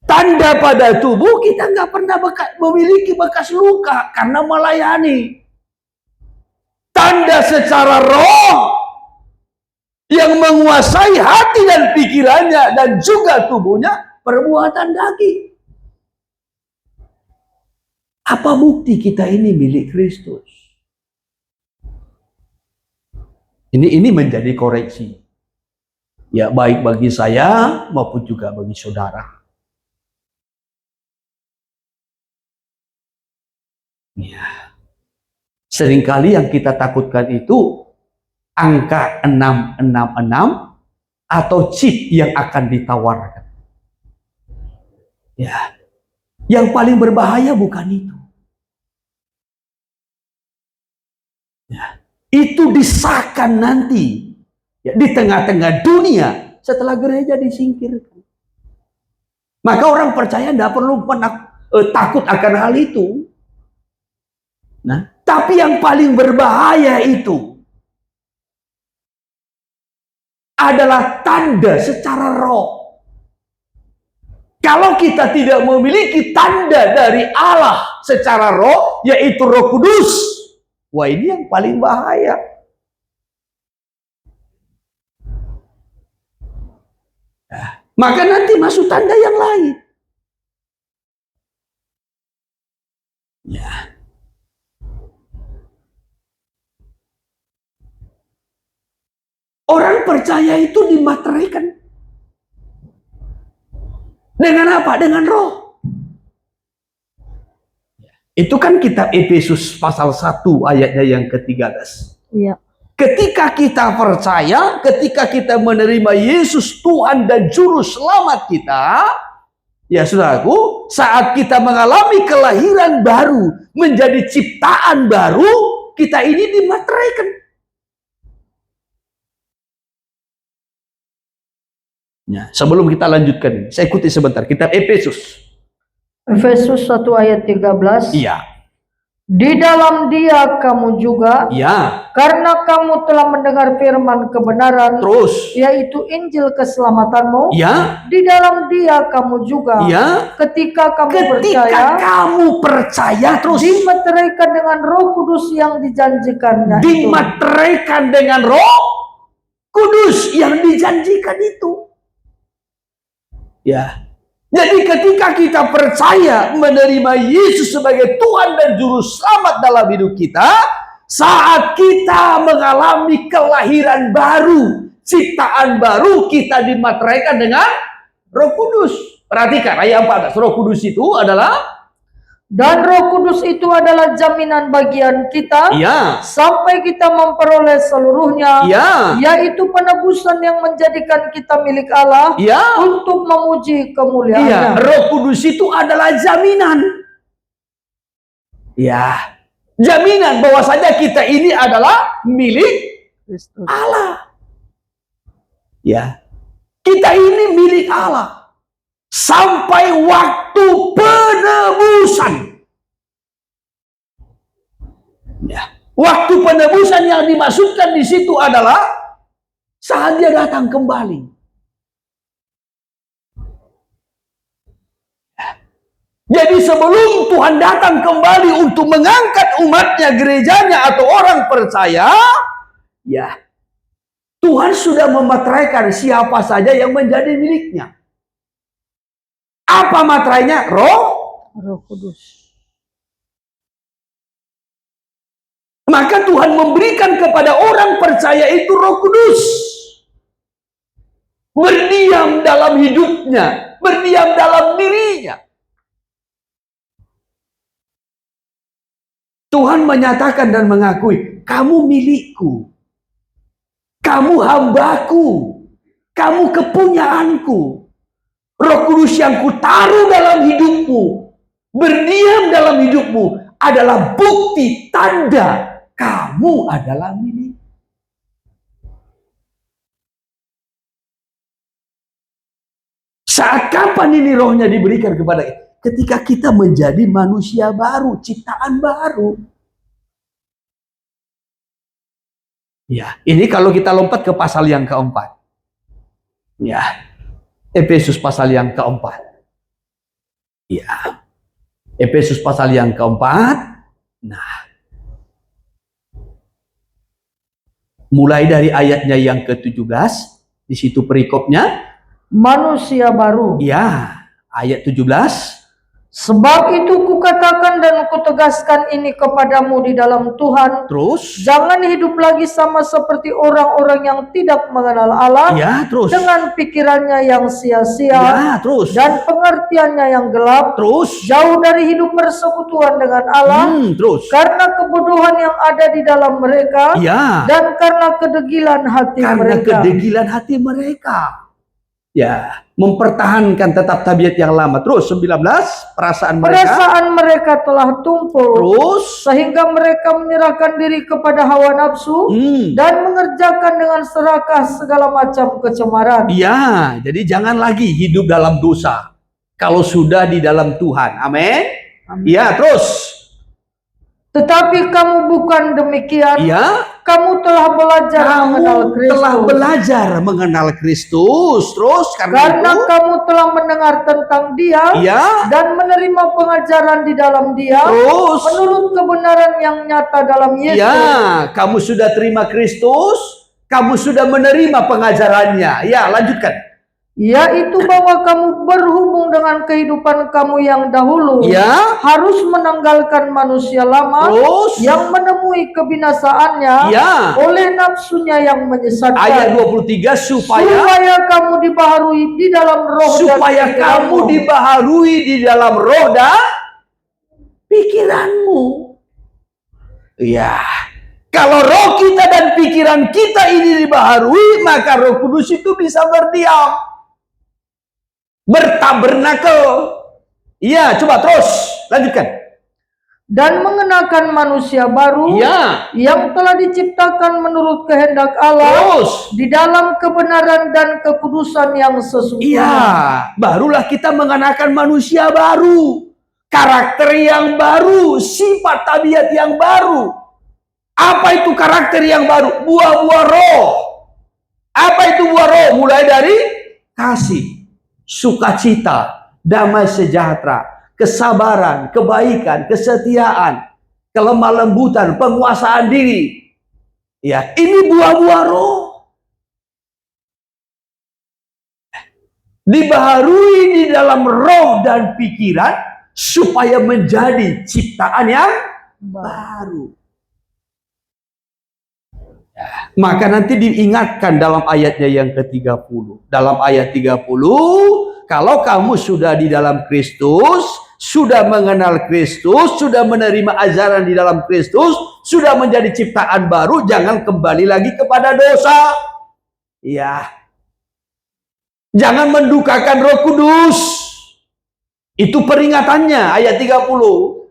Tanda pada tubuh kita nggak pernah memiliki bekas luka karena melayani. Tanda secara roh yang menguasai hati dan pikirannya dan juga tubuhnya, perbuatan daging. Apa bukti kita ini milik Kristus? Ini menjadi koreksi. Ya, baik bagi saya maupun juga bagi saudara. Ya. Seringkali yang kita takutkan itu angka 666 atau chip yang akan ditawarkan. Ya. Yang paling berbahaya bukan itu. Ya. Itu disahkan nanti ya, di tengah-tengah dunia setelah gereja disingkirkan. Maka orang percaya tidak perlu takut akan hal itu. Nah, tapi yang paling berbahaya itu adalah tanda secara roh. Kalau kita tidak memiliki tanda dari Allah secara roh, yaitu Roh Kudus, wah ini yang paling bahaya. Nah, maka nanti masuk tanda yang lain. Ya. Orang percaya itu dimateraikan. Dengan apa? Dengan roh. Itu kan kitab Efesus pasal 1 ayatnya yang ke-13. Iya. Ketika kita percaya, ketika kita menerima Yesus Tuhan dan Juru Selamat kita, ya saudaraku, saat kita mengalami kelahiran baru, menjadi ciptaan baru, kita ini dimateraikan. Ya, sebelum kita lanjutkan, saya ikuti sebentar. Kitab Efesus. Efesus 1 ayat 13. Iya. Di dalam Dia kamu juga, Iya. karena kamu telah mendengar firman kebenaran, Terus. yaitu Injil keselamatanmu. Iya. Di dalam Dia kamu juga, Iya. ketika kamu percaya, terus dimeteraikan dengan Roh Kudus yang dijanjikannya. Dimeteraikan dengan Roh Kudus yang dijanjikan itu. Ya. Jadi ketika kita percaya menerima Yesus sebagai Tuhan dan Juru Selamat dalam hidup kita, saat kita mengalami mengalami kelahiran baru, ciptaan baru, kita dimateraikan dengan Roh Kudus. Perhatikan ayat 14. Roh Kudus itu adalah, dan Roh Kudus itu adalah jaminan bagian kita ya, sampai kita memperoleh seluruhnya, ya, yaitu penebusan yang menjadikan kita milik Allah ya, untuk memuji iya. kemuliaannya. Roh Kudus itu adalah jaminan. Ya, jaminan bahwa saja kita ini adalah milik Kristus. Allah. Ya, kita ini milik Allah sampai waktu penebusan. Ya, waktu penebusan yang dimaksudkan di situ adalah saat dia datang kembali. Jadi sebelum Tuhan datang kembali untuk mengangkat umatnya, gerejanya atau orang percaya, ya, Tuhan sudah memateraikan siapa saja yang menjadi miliknya. Apa materainya? Roh Kudus. Maka Tuhan memberikan kepada orang percaya itu Roh Kudus. Berdiam dalam hidupnya, berdiam dalam dirinya. Tuhan menyatakan dan mengakui, kamu milikku, kamu hambaku, kamu kepunyaanku. Roh Kudus yang kutaruh dalam hidupmu, berdiam dalam hidupmu, adalah bukti tanda kamu adalah milik. Saat kapan ini rohnya diberikan kepada kita? Ketika kita menjadi manusia baru, ciptaan baru. Ya, ini kalau kita lompat ke pasal yang keempat. Ya, Efesus pasal yang keempat. Ya, Efesus pasal yang keempat. Nah, mulai dari ayatnya yang ke-17, di situ perikopnya. Manusia baru. Ya, ayat 17. Sebab itu kukatakan dan kutegaskan ini kepadamu di dalam Tuhan. Terus, Jangan hidup lagi sama seperti orang-orang yang tidak mengenal Allah. ya, terus. Dengan pikirannya yang sia-sia. Ya, terus. Dan pengertiannya yang gelap. Terus. Jauh dari hidup persekutuan dengan Allah. Terus. Karena kebodohan yang ada di dalam mereka. Ya. Dan karena kedegilan hati mereka. Karena kedegilan hati mereka. Ya, mempertahankan tetap tabiat yang lama. Terus 19, perasaan mereka telah tumpul. Terus, Sehingga mereka menyerahkan diri kepada hawa nafsu. Dan mengerjakan dengan serakah segala macam kecemaran. Ya, jadi jangan lagi hidup dalam dosa kalau sudah di dalam Tuhan. Amin. Ya, terus. Tetapi kamu bukan demikian. Ya. Kamu telah belajar mengenal Kristus. Telah belajar mengenal Kristus. Terus karena kamu telah mendengar tentang Dia. Ya. Dan menerima pengajaran di dalam Dia. Terus. Menurut kebenaran yang nyata dalam Yesus. Ya, kamu sudah terima Kristus. Kamu sudah menerima pengajarannya. Ya, lanjutkan. Yaitu bahwa kamu berhubung dengan kehidupan kamu yang dahulu. Ya. Harus menanggalkan manusia lama. Terus. Yang menemui kebinasaannya. Ya. Oleh nafsunya yang menyesatkan. Ayat 23, supaya kamu dibaharui di dalam roh. Supaya kamu dibaharui di dalam roh dan pikiranmu. Ya. Kalau roh kita dan pikiran kita ini dibaharui, maka Roh Kudus itu bisa berdiam. Bertabernakel. Iya, coba terus lanjutkan. Dan mengenakan manusia baru. Ya. Yang telah diciptakan menurut kehendak Allah. Terus. Di dalam kebenaran dan kekudusan yang sesungguhnya. Iya, barulah kita mengenakan manusia baru. Karakter yang baru, sifat tabiat yang baru. Apa itu karakter yang baru? Buah-buah roh. Apa itu buah roh? Mulai dari kasih, sukacita, damai sejahtera, kesabaran, kebaikan, kesetiaan, kelemah lembutan, penguasaan diri. Ya, ini buah-buah roh. Dibaharui di dalam roh dan pikiran supaya menjadi ciptaan yang baru. Ya. Maka nanti diingatkan dalam ayatnya yang ke-30. Dalam ayat 30, kalau kamu sudah di dalam Kristus, sudah mengenal Kristus, sudah menerima ajaran di dalam Kristus, sudah menjadi ciptaan baru, jangan kembali lagi kepada dosa. Ya. Jangan mendukakan Roh Kudus. Itu peringatannya ayat 30.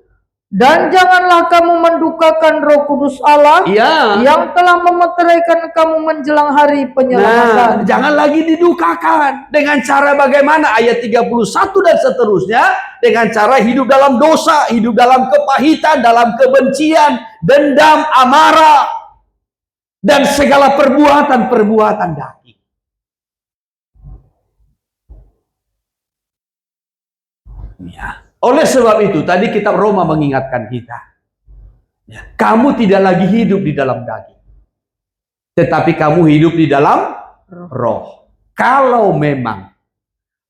Dan janganlah kamu mendukakan Roh Kudus Allah yang telah memeteraikan kamu menjelang hari penyelamatan. Jangan lagi didukakan. Dengan cara bagaimana? Ayat 31 dan seterusnya. Dengan cara hidup dalam dosa, hidup dalam kepahitan, dalam kebencian, dendam, amarah, dan segala perbuatan-perbuatan daging. Ya. Oleh sebab itu, tadi kitab Roma mengingatkan kita. Ya, kamu tidak lagi hidup di dalam daging. Tetapi kamu hidup di dalam roh. Kalau memang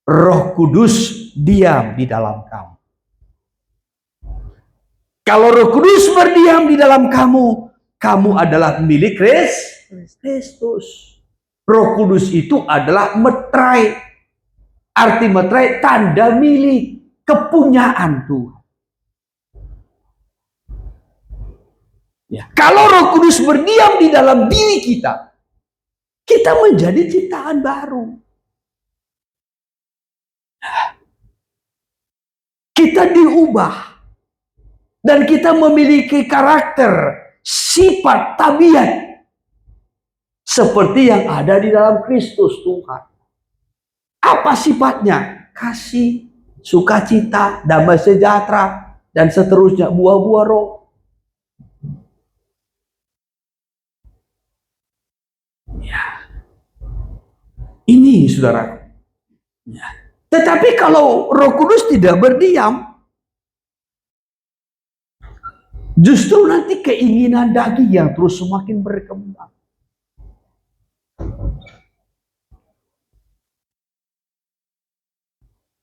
Roh Kudus diam di dalam kamu. Kalau Roh Kudus berdiam di dalam kamu, kamu adalah milik Kristus. Roh Kudus itu adalah metrai. Arti metrai, tanda milik. Kepunyaan Tuhan. Ya. Kalau Roh Kudus berdiam di dalam diri kita, kita menjadi ciptaan baru. Kita diubah. Dan kita memiliki karakter, sifat, tabiat seperti yang ada di dalam Kristus Tuhan. Apa sifatnya? Kasih, sukacita, damai sejahtera, dan seterusnya, buah-buah roh. Ya. Ini saudara. Ya. Tetapi kalau Roh Kudus tidak berdiam, justru nanti keinginan daging yang terus semakin berkembang.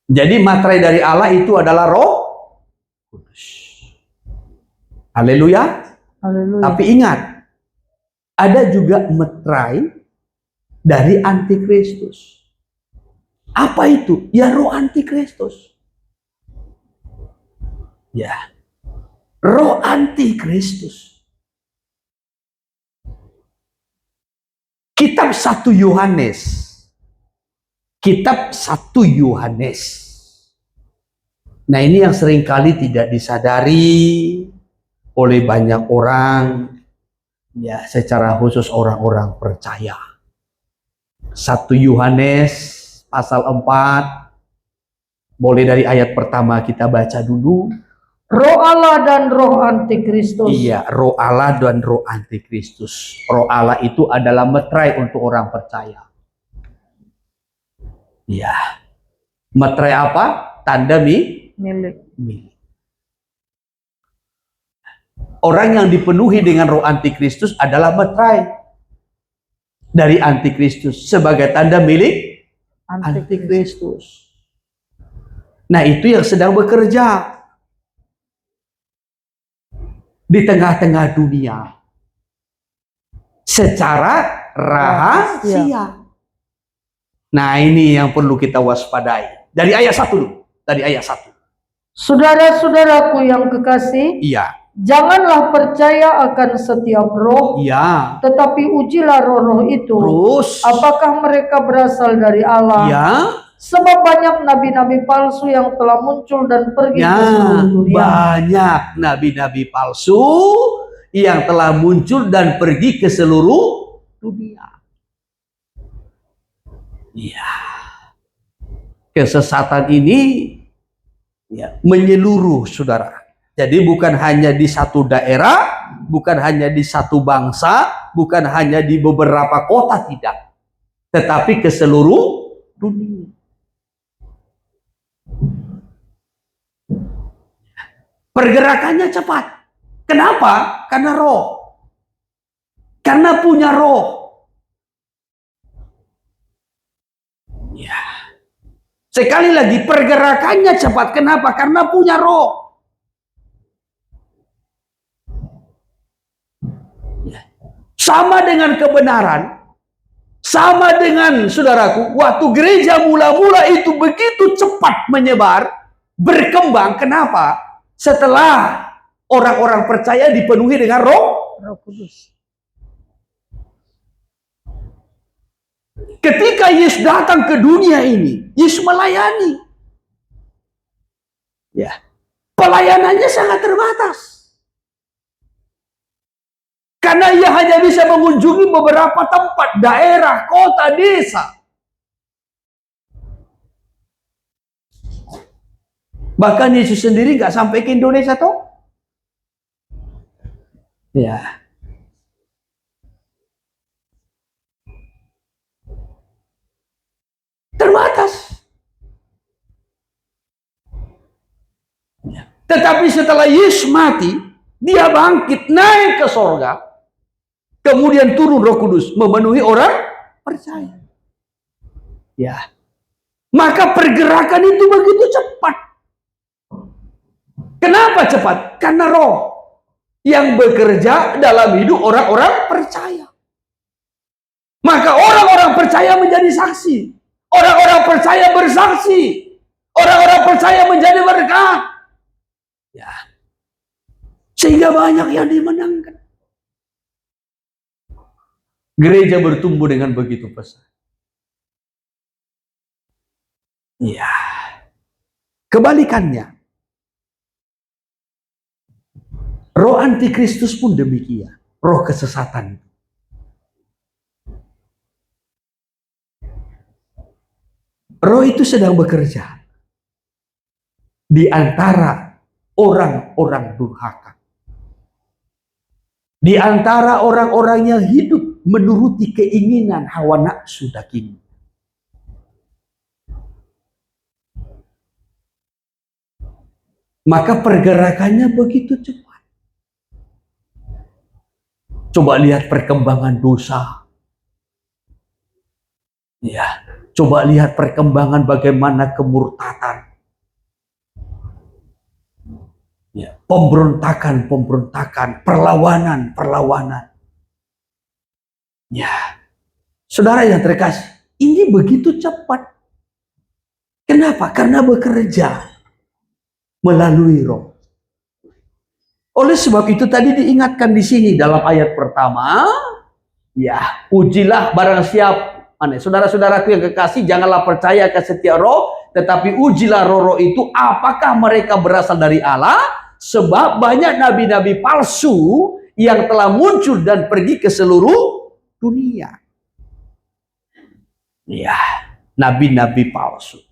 Jadi materai dari Allah itu adalah Roh Kudus. Haleluya. Tapi ingat, ada juga materai dari antikristus. Apa itu? Ya roh antikristus. Ya. Roh antikristus. Kitab 1 Yohanes. Kitab 1 Yohanes. Nah, ini yang seringkali tidak disadari oleh banyak orang, ya secara khusus orang-orang percaya. 1 Yohanes pasal 4, boleh dari ayat pertama kita baca dulu. Roh Allah dan roh antikristus. Iya, roh Allah dan roh antikristus. Roh Allah itu adalah metrai untuk orang percaya. Ya, materai apa? Tanda milik. Orang yang dipenuhi dengan roh antikristus adalah materai dari antikristus sebagai tanda milik antikristus. Nah, itu yang sedang bekerja di tengah-tengah dunia secara rahasia. Nah, ini yang perlu kita waspadai. Dari ayat 1 dulu. Dari ayat 1. Saudara-saudaraku yang kekasih, Iya. janganlah percaya akan setiap roh, Iya. tetapi ujilah roh-roh itu. Terus, apakah mereka berasal dari Allah? iya. Sebab banyak nabi-nabi palsu yang telah muncul dan pergi ke seluruh dunia. Banyak nabi-nabi palsu yang telah muncul dan pergi ke seluruh dunia. Ya, kesesatan ini ya, menyeluruh, saudara. Jadi bukan hanya di satu daerah, bukan hanya di satu bangsa, bukan hanya di beberapa kota, tidak. Tetapi ke seluruh dunia. Pergerakannya cepat. Kenapa? Karena roh. Karena punya roh. Ya. Sekali lagi, pergerakannya cepat. Kenapa? Karena punya roh. sama dengan kebenaran, sama dengan saudaraku, waktu gereja mula-mula itu begitu cepat menyebar, berkembang. Kenapa? Setelah orang-orang percaya dipenuhi dengan Roh Kudus. Ketika Yesus datang ke dunia ini, Yesus melayani. Ya, pelayanannya sangat terbatas. Karena ia hanya bisa mengunjungi beberapa tempat, daerah, kota, desa. Bahkan Yesus sendiri nggak sampai ke Indonesia toh. Ya. Terbatas. Ya. Tetapi setelah Yesus mati, dia bangkit naik ke sorga. Kemudian turun Roh Kudus memenuhi orang percaya. Ya. Maka pergerakan itu begitu cepat. Kenapa cepat? Karena Roh yang bekerja dalam hidup orang-orang percaya. Maka orang-orang percaya menjadi saksi. Orang-orang percaya bersaksi. Orang-orang percaya menjadi berkat. Ya. Sehingga banyak yang dimenangkan. Gereja bertumbuh dengan begitu pesat. Ya. Kebalikannya, roh antikristus pun demikian. Roh kesesatan. Roh itu sedang bekerja di antara orang-orang durhaka. Di antara orang-orang yang hidup menuruti keinginan hawa nafsu daging. Maka pergerakannya begitu cepat. Coba lihat perkembangan dosa. Ya, coba lihat perkembangan bagaimana kemurtatan. Ya, pemberontakan, perlawanan. Ya, saudara yang terkasih, ini begitu cepat. Kenapa? Karena bekerja melalui Roh. Oleh sebab itu tadi diingatkan di sini dalam ayat pertama, ya, ujilah barang siapa. Saudara-saudaraku yang kekasih, janganlah percaya ke setiap roh, tetapi ujilah roh-roh itu apakah mereka berasal dari Allah, sebab banyak nabi-nabi palsu yang telah muncul dan pergi ke seluruh dunia. Ya, nabi-nabi palsu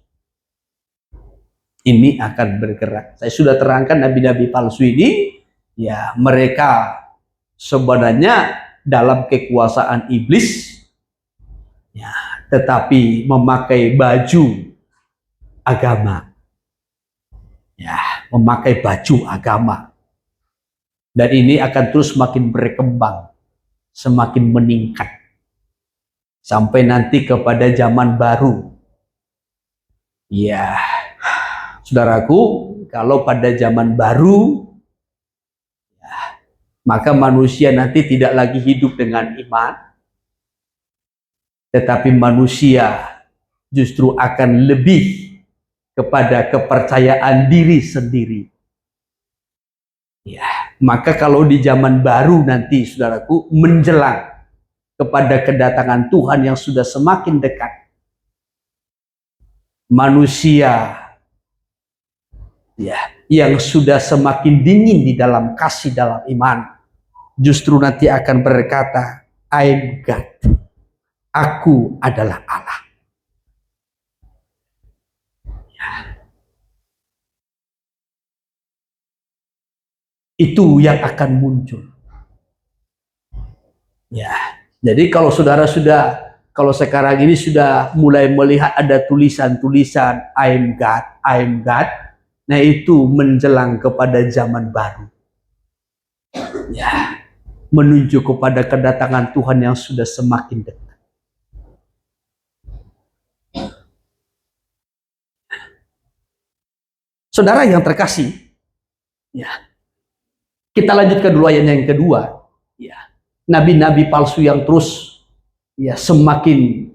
ini akan bergerak. Saya sudah terangkan nabi-nabi palsu ini, ya, mereka sebenarnya dalam kekuasaan iblis, ya, tetapi memakai baju agama. Ya, memakai baju agama. Dan ini akan terus semakin berkembang, semakin meningkat. Sampai nanti kepada zaman baru. Ya, saudaraku, kalau pada zaman baru, ya, maka manusia nanti tidak lagi hidup dengan iman, tetapi manusia justru akan lebih kepada kepercayaan diri sendiri. Ya, maka kalau di zaman baru nanti, saudaraku, menjelang kepada kedatangan Tuhan yang sudah semakin dekat, manusia, ya, yang sudah semakin dingin di dalam kasih, dalam iman, justru nanti akan berkata, I'm God. Aku adalah Allah. Ya. Itu yang akan muncul. Ya. Jadi kalau saudara kalau sekarang ini sudah mulai melihat ada tulisan-tulisan I'm God, nah itu menjelang kepada zaman baru. Ya, menuju kepada kedatangan Tuhan yang sudah semakin dekat. Saudara yang terkasih, ya, kita lanjutkan dulu ayat yang kedua. Ya. nabi-nabi palsu yang terus ya semakin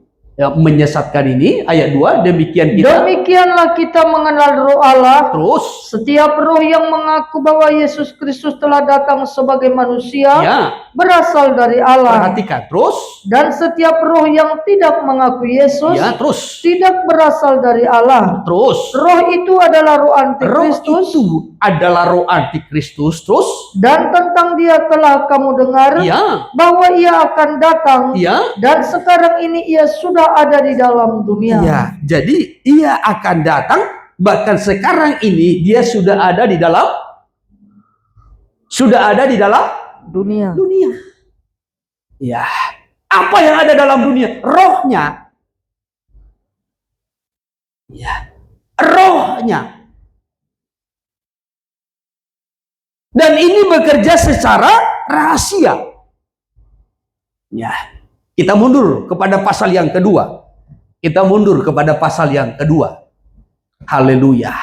menyesatkan ini. Ayat 2, Demikianlah kita mengenal roh Allah. Terus Setiap roh yang mengaku bahwa Yesus Kristus telah datang sebagai manusia ya, berasal dari Allah. perhatikan terus. Dan setiap roh yang tidak mengaku Yesus Ya, terus. tidak berasal dari Allah. Terus. Roh itu adalah roh Roh antikristus. itu adalah roh antikristus. Terus. Dan tentang dia telah kamu dengar Ya. bahwa ia akan datang. Ya. Dan sekarang ini ia sudah ada di dalam dunia. Ya, jadi ia akan datang, bahkan sekarang ini dia sudah ada di dalam Dunia. Ya. Apa yang ada dalam dunia? Rohnya. Ya. Rohnya. Dan ini bekerja secara rahasia. Ya. Kita mundur kepada pasal yang kedua. Haleluya.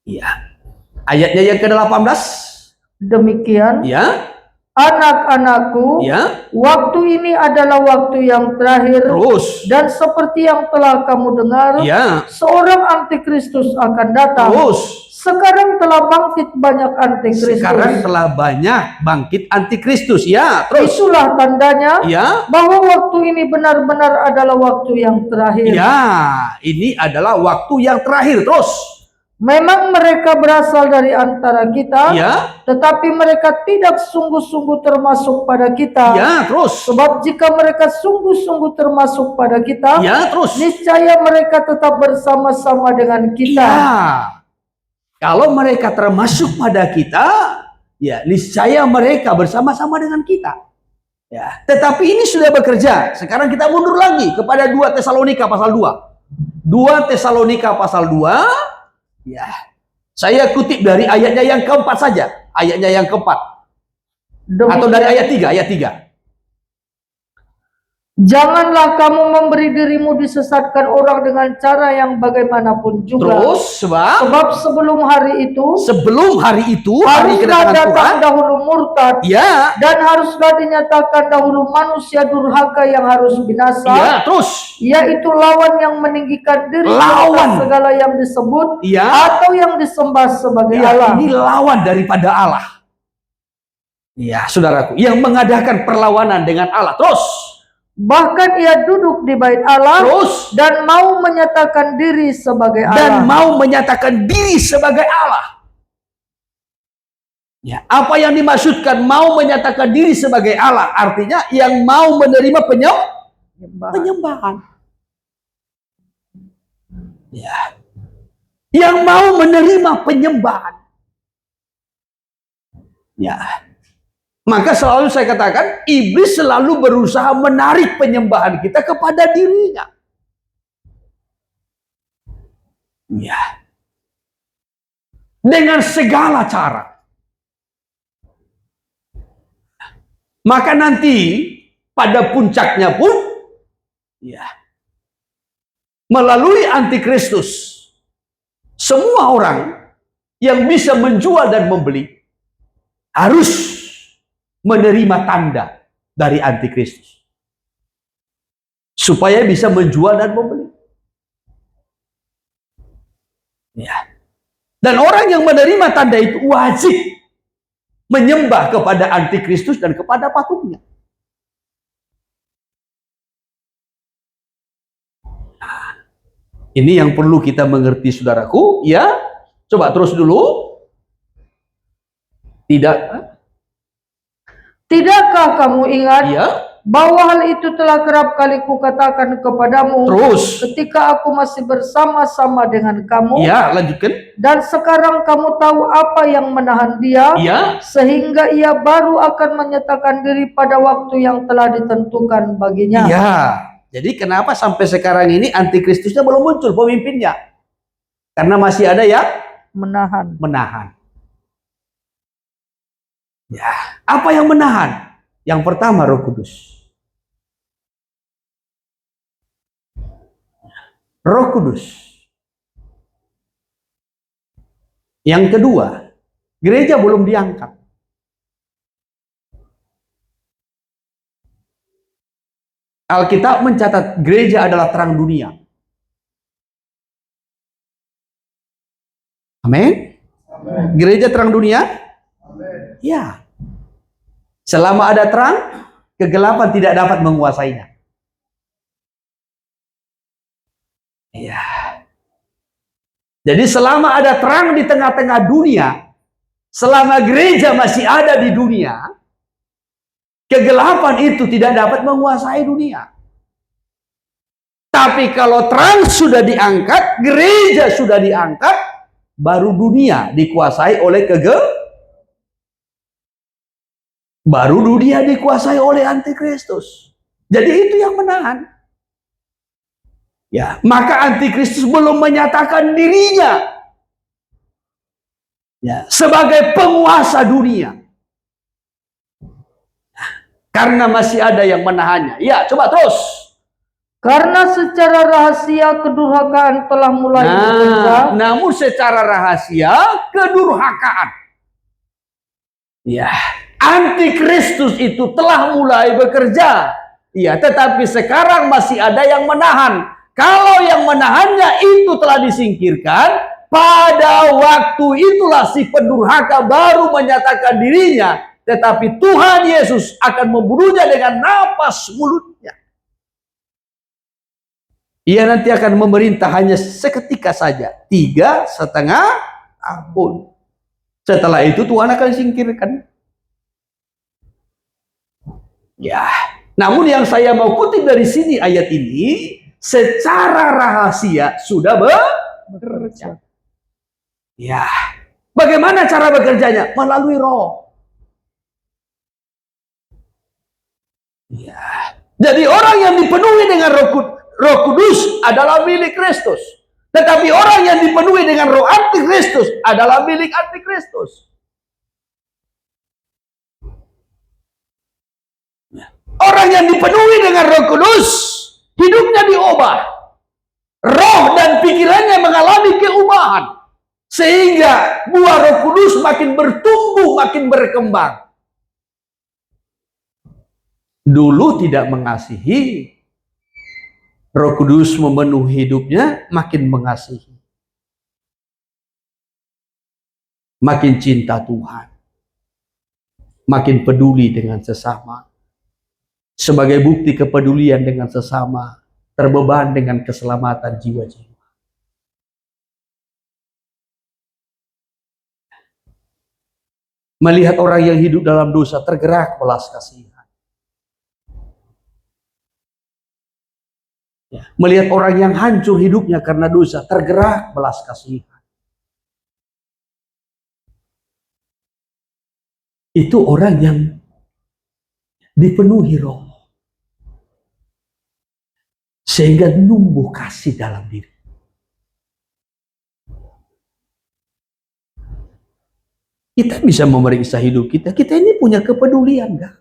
Ya. Ayatnya yang ke-18. Demikian, Ya. anak-anakku, Ya. waktu ini adalah waktu yang terakhir. Terus. Dan seperti yang telah kamu dengar, Ya. seorang antikristus akan datang. Terus. Sekarang telah bangkit banyak antikristus. Ya. Terus. Itulah tandanya Ya. bahwa waktu ini benar-benar adalah waktu yang terakhir. Ya. Ini adalah waktu yang terakhir. Terus. Memang mereka berasal dari antara kita, Ya. tetapi mereka tidak sungguh-sungguh termasuk pada kita. Ya. Terus. Sebab jika mereka sungguh-sungguh termasuk pada kita, Ya. Terus. niscaya mereka tetap bersama-sama dengan kita. Ya. Kalau mereka termasuk pada kita, ya niscaya mereka bersama-sama dengan kita. Ya. Tetapi ini sudah bekerja. Sekarang kita mundur lagi kepada 2 Tesalonika pasal 2. 2 Tesalonika pasal 2. Ya. Saya kutip dari ayatnya yang keempat saja. Ayatnya yang keempat. Atau dari ayat 3. Janganlah kamu memberi dirimu disesatkan orang dengan cara yang bagaimanapun juga. Terus, Sebab sebelum hari itu, hari kedatangan datang Tuhan, dahulu murtad, ya, dan haruslah dinyatakan dahulu manusia durhaka yang harus binasa, ya, terus, yaitu lawan yang meninggikan diri Lawan. segala yang disebut ya, atau yang disembah sebagai ya, Allah. ini lawan daripada Allah. Ya, saudaraku, yang mengadakan perlawanan dengan Allah. Terus, Bahkan ia duduk di bait Allah terus, dan mau menyatakan diri sebagai Allah. Ya, apa yang dimaksudkan mau menyatakan diri sebagai Allah? Artinya yang mau menerima penyembahan. Ya. Yang mau menerima penyembahan. Ya. Maka selalu saya katakan, iblis selalu berusaha menarik penyembahan kita kepada dirinya. Ya. Dengan segala cara. Maka nanti pada puncaknya pun, ya, melalui antikristus, semua orang yang bisa menjual dan membeli harus menerima tanda dari antikristus supaya bisa menjual dan membeli. Ya. Dan orang yang menerima tanda itu wajib menyembah kepada antikristus dan kepada patungnya. Nah, ini yang perlu kita mengerti, saudaraku. Ya, coba terus dulu. Tidakkah kamu ingat Ya. bahwa hal itu telah kerap kali kukatakan kepadamu Terus. ketika aku masih bersama-sama dengan kamu? Ya, lanjutkan. Dan sekarang kamu tahu apa yang menahan dia, Ya. sehingga ia baru akan menyatakan diri pada waktu yang telah ditentukan baginya. Ya. Jadi kenapa sampai sekarang ini antikristusnya belum muncul pemimpinnya? Karena masih ada yang menahan. Ya, apa yang menahan? Yang pertama, Roh Kudus. Roh Kudus. Yang kedua, gereja belum diangkat. Alkitab mencatat gereja adalah terang dunia. Amin. Gereja terang dunia? Ya. Selama ada terang, kegelapan tidak dapat menguasainya. Ya. Jadi selama ada terang di tengah-tengah dunia, selama gereja masih ada di dunia, kegelapan itu tidak dapat menguasai dunia. Tapi kalau terang sudah diangkat, gereja sudah diangkat, baru dunia dikuasai oleh baru dunia dikuasai oleh antikristus. Jadi itu yang menahan. Ya, maka antikristus belum menyatakan dirinya ya, sebagai penguasa dunia. Karena masih ada yang menahannya. Ya, coba terus. Karena secara rahasia kedurhakaan telah mulai bekerja. Namun secara rahasia kedurhakaan. Ya, antikristus itu telah mulai bekerja. Ya, tetapi sekarang masih ada yang menahan. Kalau yang menahannya itu telah disingkirkan, pada waktu itulah si pendurhaka baru menyatakan dirinya. Tetapi Tuhan Yesus akan membunuhnya dengan napas mulutnya. Ia nanti akan memerintah hanya seketika saja, 3,5 tahun. Setelah itu Tuhan akan singkirkan. Ya, namun yang saya mau kutip dari sini ayat ini, secara rahasia sudah bekerja. Ya, bagaimana cara bekerjanya? Melalui Roh. Ya, jadi orang yang dipenuhi dengan Roh Kudus adalah milik Kristus. Tetapi orang yang dipenuhi dengan roh antikristus adalah milik antikristus. Orang yang dipenuhi dengan Roh Kudus, hidupnya diubah. Roh dan pikirannya mengalami keubahan. Sehingga buah Roh Kudus makin bertumbuh, makin berkembang. Dulu tidak mengasihi, Roh Kudus memenuhi hidupnya, makin mengasihi. Makin cinta Tuhan. Makin peduli dengan sesama. Sebagai bukti kepedulian dengan sesama, terbeban dengan keselamatan jiwa-jiwa. Melihat orang yang hidup dalam dosa tergerak belas kasihan. Ya. Melihat orang yang hancur hidupnya karena dosa tergerak belas kasihan. Itu orang yang dipenuhi Roh. Sehingga numbuh kasih dalam diri. Kita bisa memeriksa hidup kita. Kita ini punya kepedulian enggak?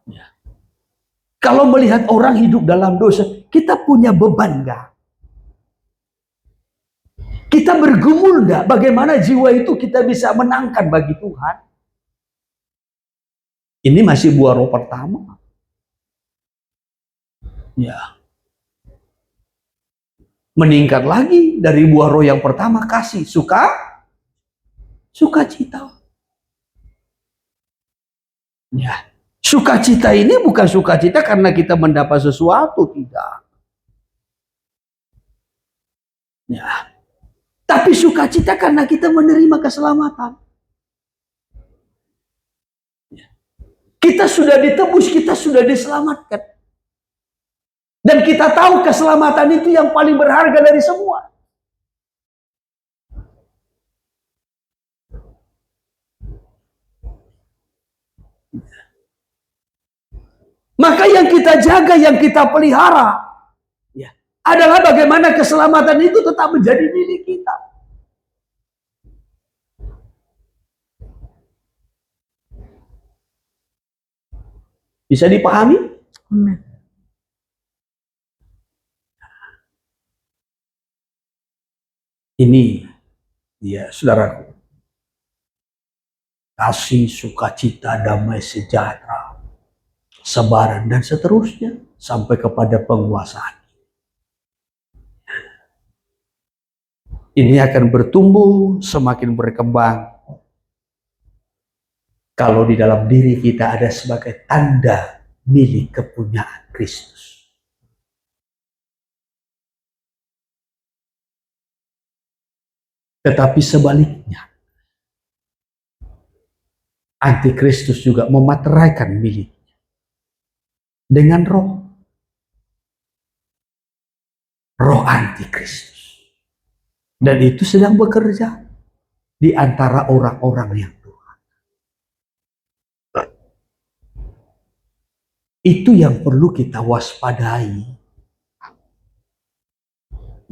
Ya. Kalau melihat orang hidup dalam dosa, kita punya beban enggak? Kita bergumul enggak? Bagaimana jiwa itu kita bisa menangkan bagi Tuhan? Ini masih buah roh pertama. Ya. Meningkat lagi dari buah roh yang pertama, kasih, sukacita. Ya. Sukacita ini bukan sukacita karena kita mendapat sesuatu, tidak. Ya. Tapi sukacita karena kita menerima keselamatan. Ya. Kita sudah ditebus, kita sudah diselamatkan. Dan kita tahu keselamatan itu yang paling berharga dari semua. Maka yang kita jaga, yang kita pelihara, ya, adalah bagaimana keselamatan itu tetap menjadi milik kita. Bisa dipahami? Amin. Ini, ya saudaraku, kasih, sukacita, damai sejahtera sebaran, dan seterusnya sampai kepada penguasaan. Ini akan bertumbuh, semakin berkembang kalau di dalam diri kita ada sebagai tanda milik kepunyaan Kristus. Tetapi sebaliknya, Antikristus juga memateraikan miliknya dengan roh Antikristus. Dan itu sedang bekerja di antara orang-orang yang Tuhan. Itu yang perlu kita waspadai.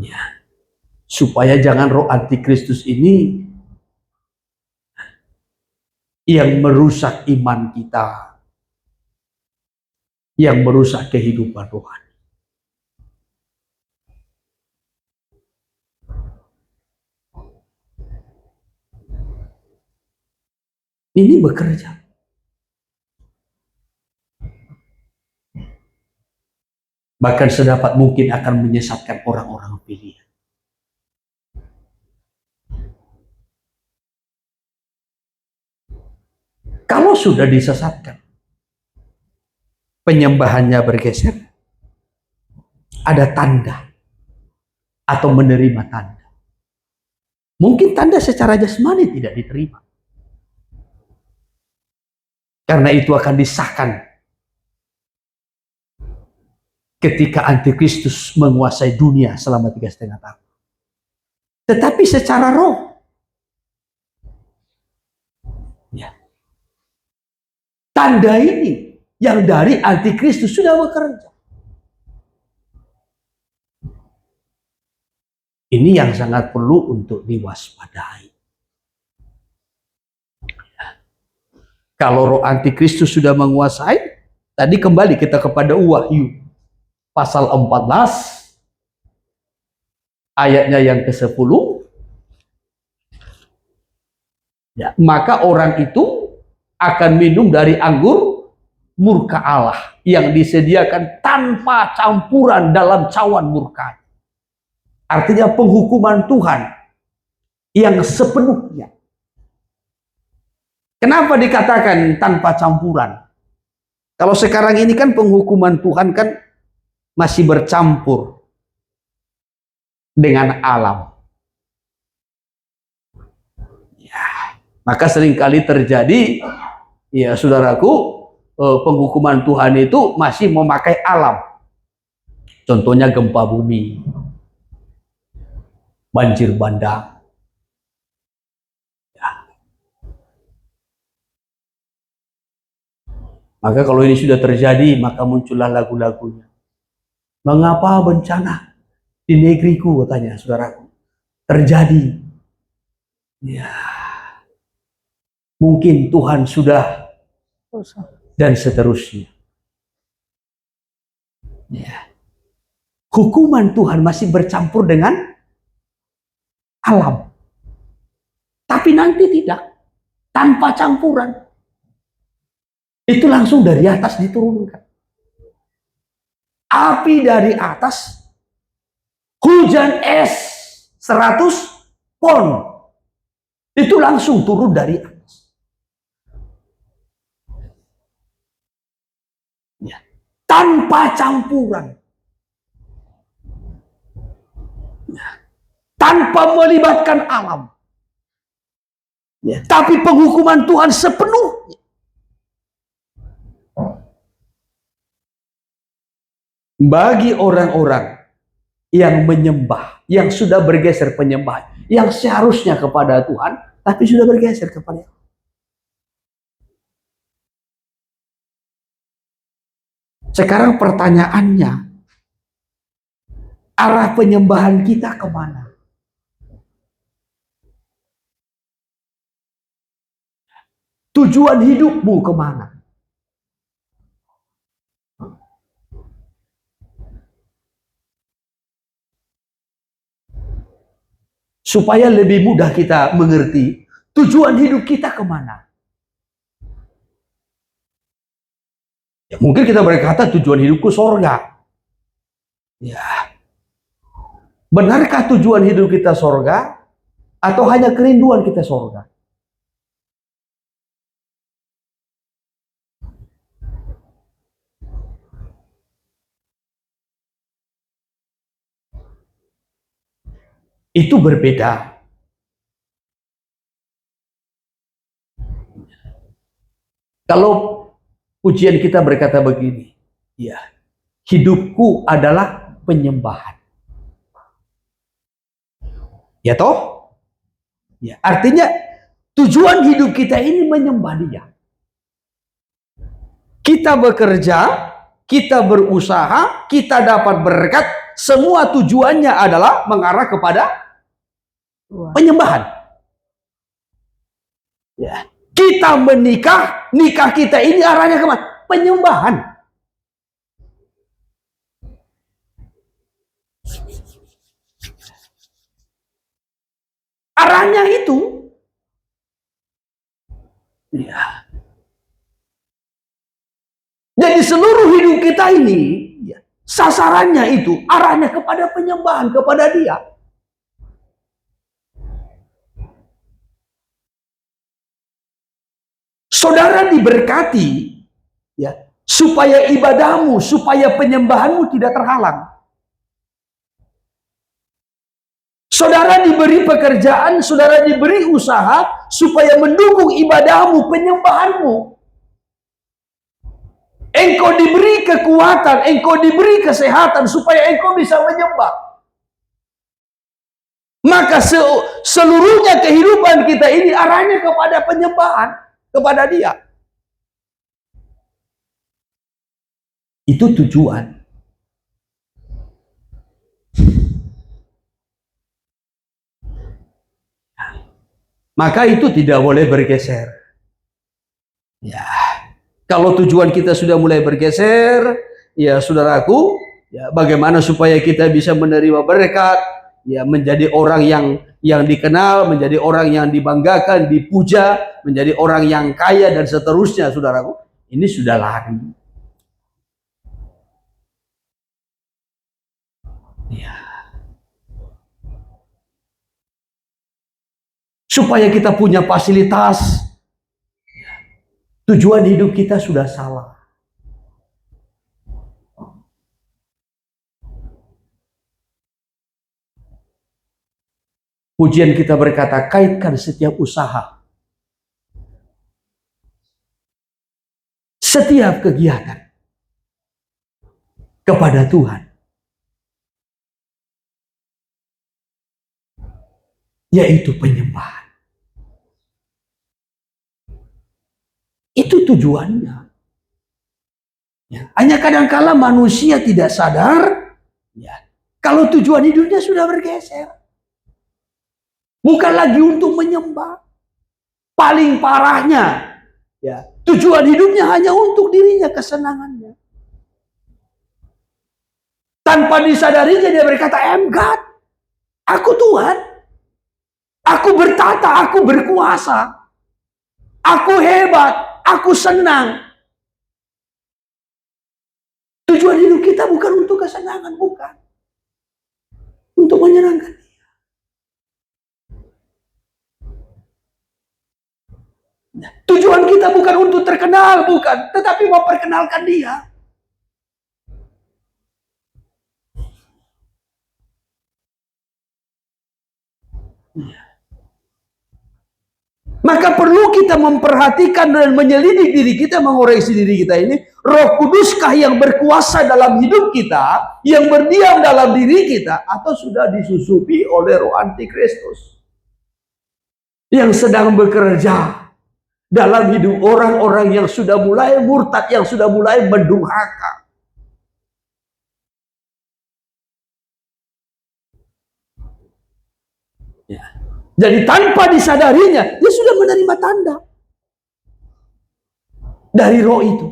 Ya. Supaya jangan roh Antikristus ini yang merusak iman kita, yang merusak kehidupan rohani. Ini bekerja. Bahkan sedapat mungkin akan menyesatkan orang-orang pilihan. Kalau sudah disesatkan, penyembahannya bergeser, ada tanda atau menerima tanda. Mungkin tanda secara jasmani tidak diterima. Karena itu akan disahkan ketika Antikristus menguasai dunia selama 3,5 tahun. Tetapi secara roh, ya, tanda ini yang dari Antikristus sudah bekerja. Ini yang sangat perlu untuk diwaspadai. Kalau roh Antikristus sudah menguasai, tadi kembali kita kepada Wahyu pasal 14 ayatnya yang ke-10. Ya, maka orang itu akan minum dari anggur murka Allah yang disediakan tanpa campuran dalam cawan murka. Artinya penghukuman Tuhan yang sepenuhnya. Kenapa dikatakan tanpa campuran? Kalau sekarang ini kan penghukuman Tuhan kan masih bercampur dengan alam. Ya, maka seringkali terjadi, ya saudaraku, penghukuman Tuhan itu masih memakai alam. Contohnya gempa bumi, banjir bandang. Maka kalau ini sudah terjadi, maka muncullah lagu-lagunya. Mengapa bencana di negeriku, katanya saudaraku, terjadi? Ya, mungkin Tuhan sudah, dan seterusnya. Ya. Hukuman Tuhan masih bercampur dengan alam. Tapi nanti tidak, tanpa campuran. Itu langsung dari atas diturunkan. Api dari atas, hujan es 100 pon. Itu langsung turun dari atas. Ya. Tanpa campuran. Ya. Tanpa melibatkan alam. Ya. Tapi penghukuman Tuhan sepenuhnya. Bagi orang-orang yang menyembah, yang sudah bergeser penyembah, yang seharusnya kepada Tuhan, tapi sudah bergeser kepada Allah. Sekarang pertanyaannya, arah penyembahan kita kemana? Tujuan hidupmu kemana? Supaya lebih mudah kita mengerti tujuan hidup kita kemana. Ya, mungkin kita berkata tujuan hidupku sorga. Ya, benarkah tujuan hidup kita sorga atau hanya kerinduan kita sorga? Itu berbeda. Kalau pujian kita berkata begini, ya, hidupku adalah penyembahan. Ya toh? Ya, artinya tujuan hidup kita ini menyembah Dia. Kita bekerja, kita berusaha, kita dapat berkat, semua tujuannya adalah mengarah kepada penyembahan. Ya. Kita menikah, nikah kita ini arahnya kemana? Penyembahan. Arahnya itu. Ya. Jadi seluruh hidup kita ini, ya, sasarannya itu, arahnya kepada penyembahan, kepada Dia. Saudara diberkati, ya, supaya ibadahmu, supaya penyembahanmu tidak terhalang. Saudara diberi pekerjaan, saudara diberi usaha, supaya mendukung ibadahmu, penyembahanmu. Engkau diberi kekuatan, engkau diberi kesehatan, supaya engkau bisa menyembah. Maka seluruhnya kehidupan kita ini arahnya kepada penyembahan, kepada Dia. Itu tujuan. Maka itu tidak boleh bergeser. Ya, kalau tujuan kita sudah mulai bergeser, ya saudaraku, ya bagaimana supaya kita bisa menerima berkat, ya menjadi orang yang dikenal, menjadi orang yang dibanggakan, dipuja, menjadi orang yang kaya dan seterusnya, saudaraku. Ini sudah lari. Ya. Supaya kita punya fasilitas, tujuan hidup kita sudah salah. Pujian kita berkata, kaitkan setiap usaha, setiap kegiatan kepada Tuhan, yaitu penyembahan. Itu tujuannya. Ya, hanya kadangkala manusia tidak sadar, ya, kalau tujuan hidupnya sudah bergeser. Bukan lagi untuk menyembah. Paling parahnya, ya, tujuan hidupnya hanya untuk dirinya, kesenangannya. Tanpa disadarinya dia berkata, I'm God. Aku Tuhan. Aku bertata, aku berkuasa. Aku hebat, aku senang. Tujuan hidup kita bukan untuk kesenangan, bukan. Untuk menyenangkan Dia. Tujuan kita bukan untuk terkenal, bukan. Tetapi memperkenalkan Dia. Maka perlu kita memperhatikan dan menyelidik diri kita, mengoreksi diri kita ini. Roh Kuduskah yang berkuasa dalam hidup kita, yang berdiam dalam diri kita, atau sudah disusupi oleh roh antikristus yang sedang bekerja dalam hidup orang-orang yang sudah mulai murtad, yang sudah mulai mendurhaka. Ya. Jadi tanpa disadarinya, dia sudah menerima tanda dari roh itu.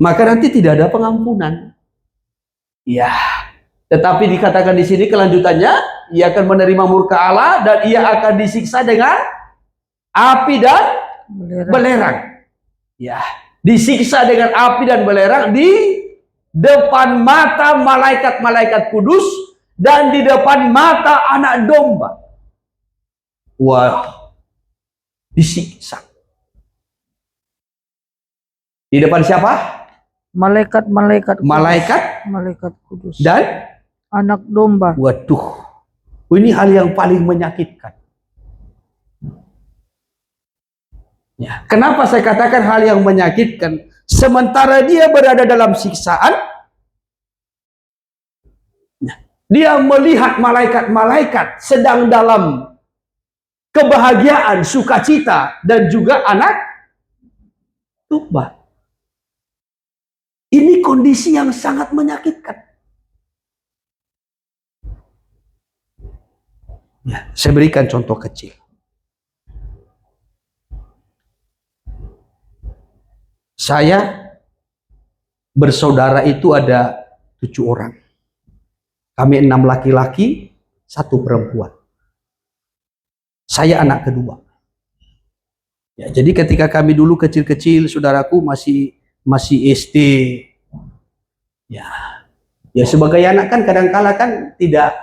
Maka nanti tidak ada pengampunan. Ya, tetapi dikatakan di sini kelanjutannya, ia akan menerima murka Allah dan ia akan disiksa dengan api dan belerang. Ya, disiksa dengan api dan belerang di depan mata malaikat-malaikat kudus dan di depan mata anak domba. Wah, disiksa. Di depan siapa? Malaikat-malaikat kudus. Malaikat Kudus. dan anak domba. waduh, ini hal yang paling menyakitkan. Ya, kenapa saya katakan hal yang menyakitkan? Sementara dia berada dalam siksaan, dia melihat malaikat-malaikat sedang dalam kebahagiaan, sukacita, dan juga anak domba. Ini kondisi yang sangat menyakitkan. Ya, saya berikan contoh kecil. Saya bersaudara itu ada 7 orang. Kami 6 laki-laki, 1 perempuan. Saya anak kedua. Ya, jadi ketika kami dulu kecil-kecil, saudaraku masih SD. Ya sebagai anak kan kadang-kala kan tidak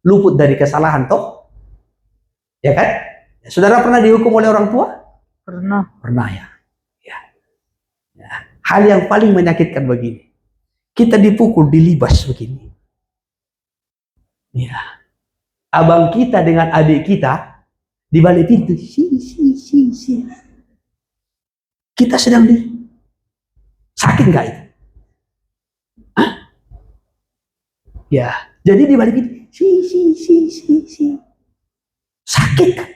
luput dari kesalahan toh. Ya kan? Ya, saudara pernah dihukum oleh orang tua? Pernah. Pernah ya. Hal yang paling menyakitkan begini, kita dipukul, dilibas begini. Ya, abang kita dengan adik kita di balik pintu, si. Kita sedang sakit nggak itu? Hah? Ya, jadi di balik pintu, si. Sakit kan?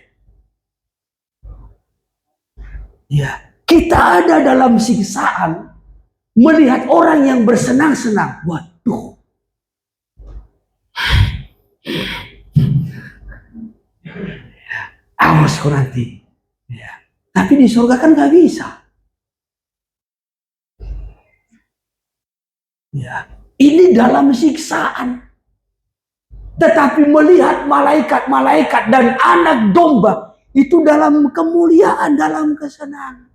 Ya, kita ada dalam siksaan melihat orang yang bersenang-senang. Waduh. Awas kau nanti. Ya. Tapi di surga kan nggak bisa. Ya. Ini dalam siksaan. Tetapi melihat malaikat-malaikat dan anak domba itu dalam kemuliaan, dalam kesenangan.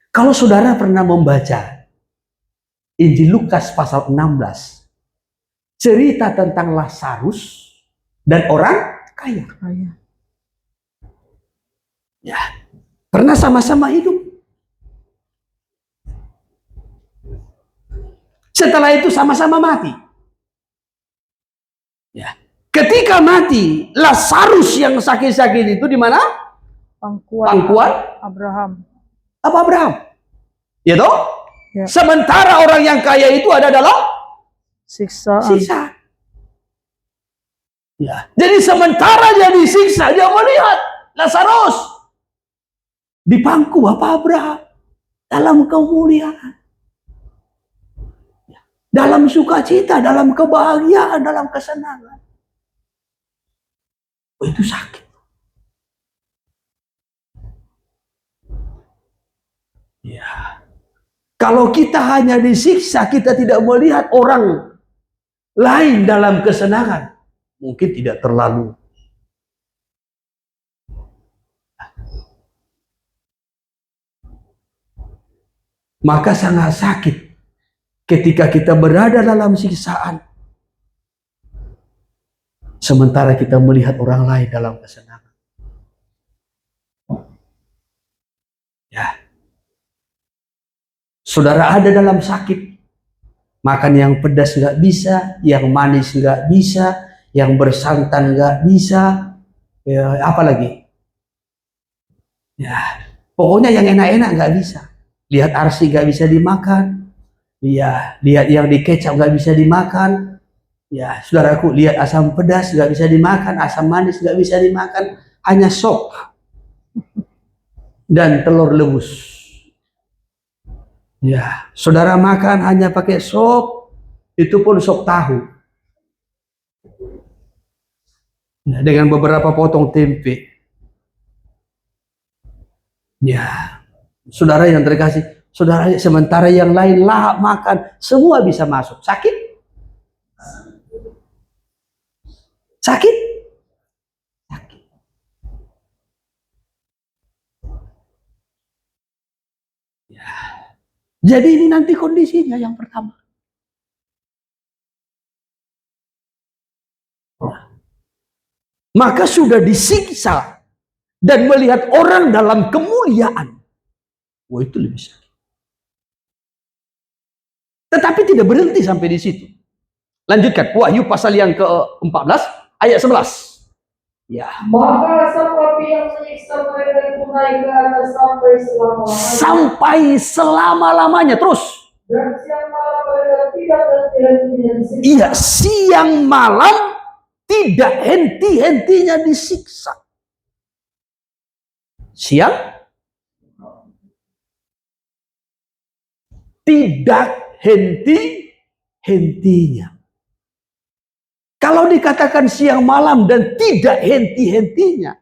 Kalau saudara pernah membaca Injil Lukas pasal 16, cerita tentang Lazarus dan orang kaya. Ya, pernah sama-sama hidup. Setelah itu sama-sama mati. Ya. Ketika mati, Lazarus yang sakit-sakit itu di mana? Pangkuan Abraham. Apa Abraham? Ya toh? Ya. Sementara orang yang kaya itu ada dalam siksa. Ya. Jadi sementara dia disiksa, dia melihat Lazarus di pangku apa Abraham dalam kemuliaan, dalam sukacita, dalam kebahagiaan, dalam kesenangan. Oh, itu sakit. Ya. Kalau kita hanya disiksa, kita tidak melihat orang lain dalam kesenangan, mungkin tidak terlalu. Maka sangat sakit ketika kita berada dalam siksaan, sementara kita melihat orang lain dalam kesenangan. Ya. Saudara ada dalam sakit, makan yang pedas nggak bisa, yang manis nggak bisa, yang bersantan nggak bisa, ya, apa lagi? Ya, pokoknya yang enak-enak nggak bisa. Lihat arsi nggak bisa dimakan, ya, lihat yang dikecap nggak bisa dimakan, ya, saudaraku, lihat asam pedas nggak bisa dimakan, asam manis nggak bisa dimakan, hanya sop dan telur rebus. Ya, saudara makan hanya pakai sop, itu pun sop tahu. Ya, dengan beberapa potong tempe. Ya, saudara yang terkasih, saudara sementara yang lain lahap makan, semua bisa masuk. Sakit? Sakit? Sakit. Jadi ini nanti kondisinya yang pertama. Maka sudah disiksa dan melihat orang dalam kemuliaan. Wah, itu lebih sakit. Tetapi tidak berhenti sampai di situ. Lanjutkan. Wahyu pasal yang ke-14 ayat 11. Ya. Maka asap api yang menyiksa mereka itu naik ke atas sampai selama-lamanya. Sampai selama-lamanya. Terus. Dan siang malam mereka tidak henti-hentinya disiksa. Iya, siang malam tidak henti-hentinya disiksa. Siang tidak henti-hentinya. Kalau dikatakan siang malam dan tidak henti-hentinya,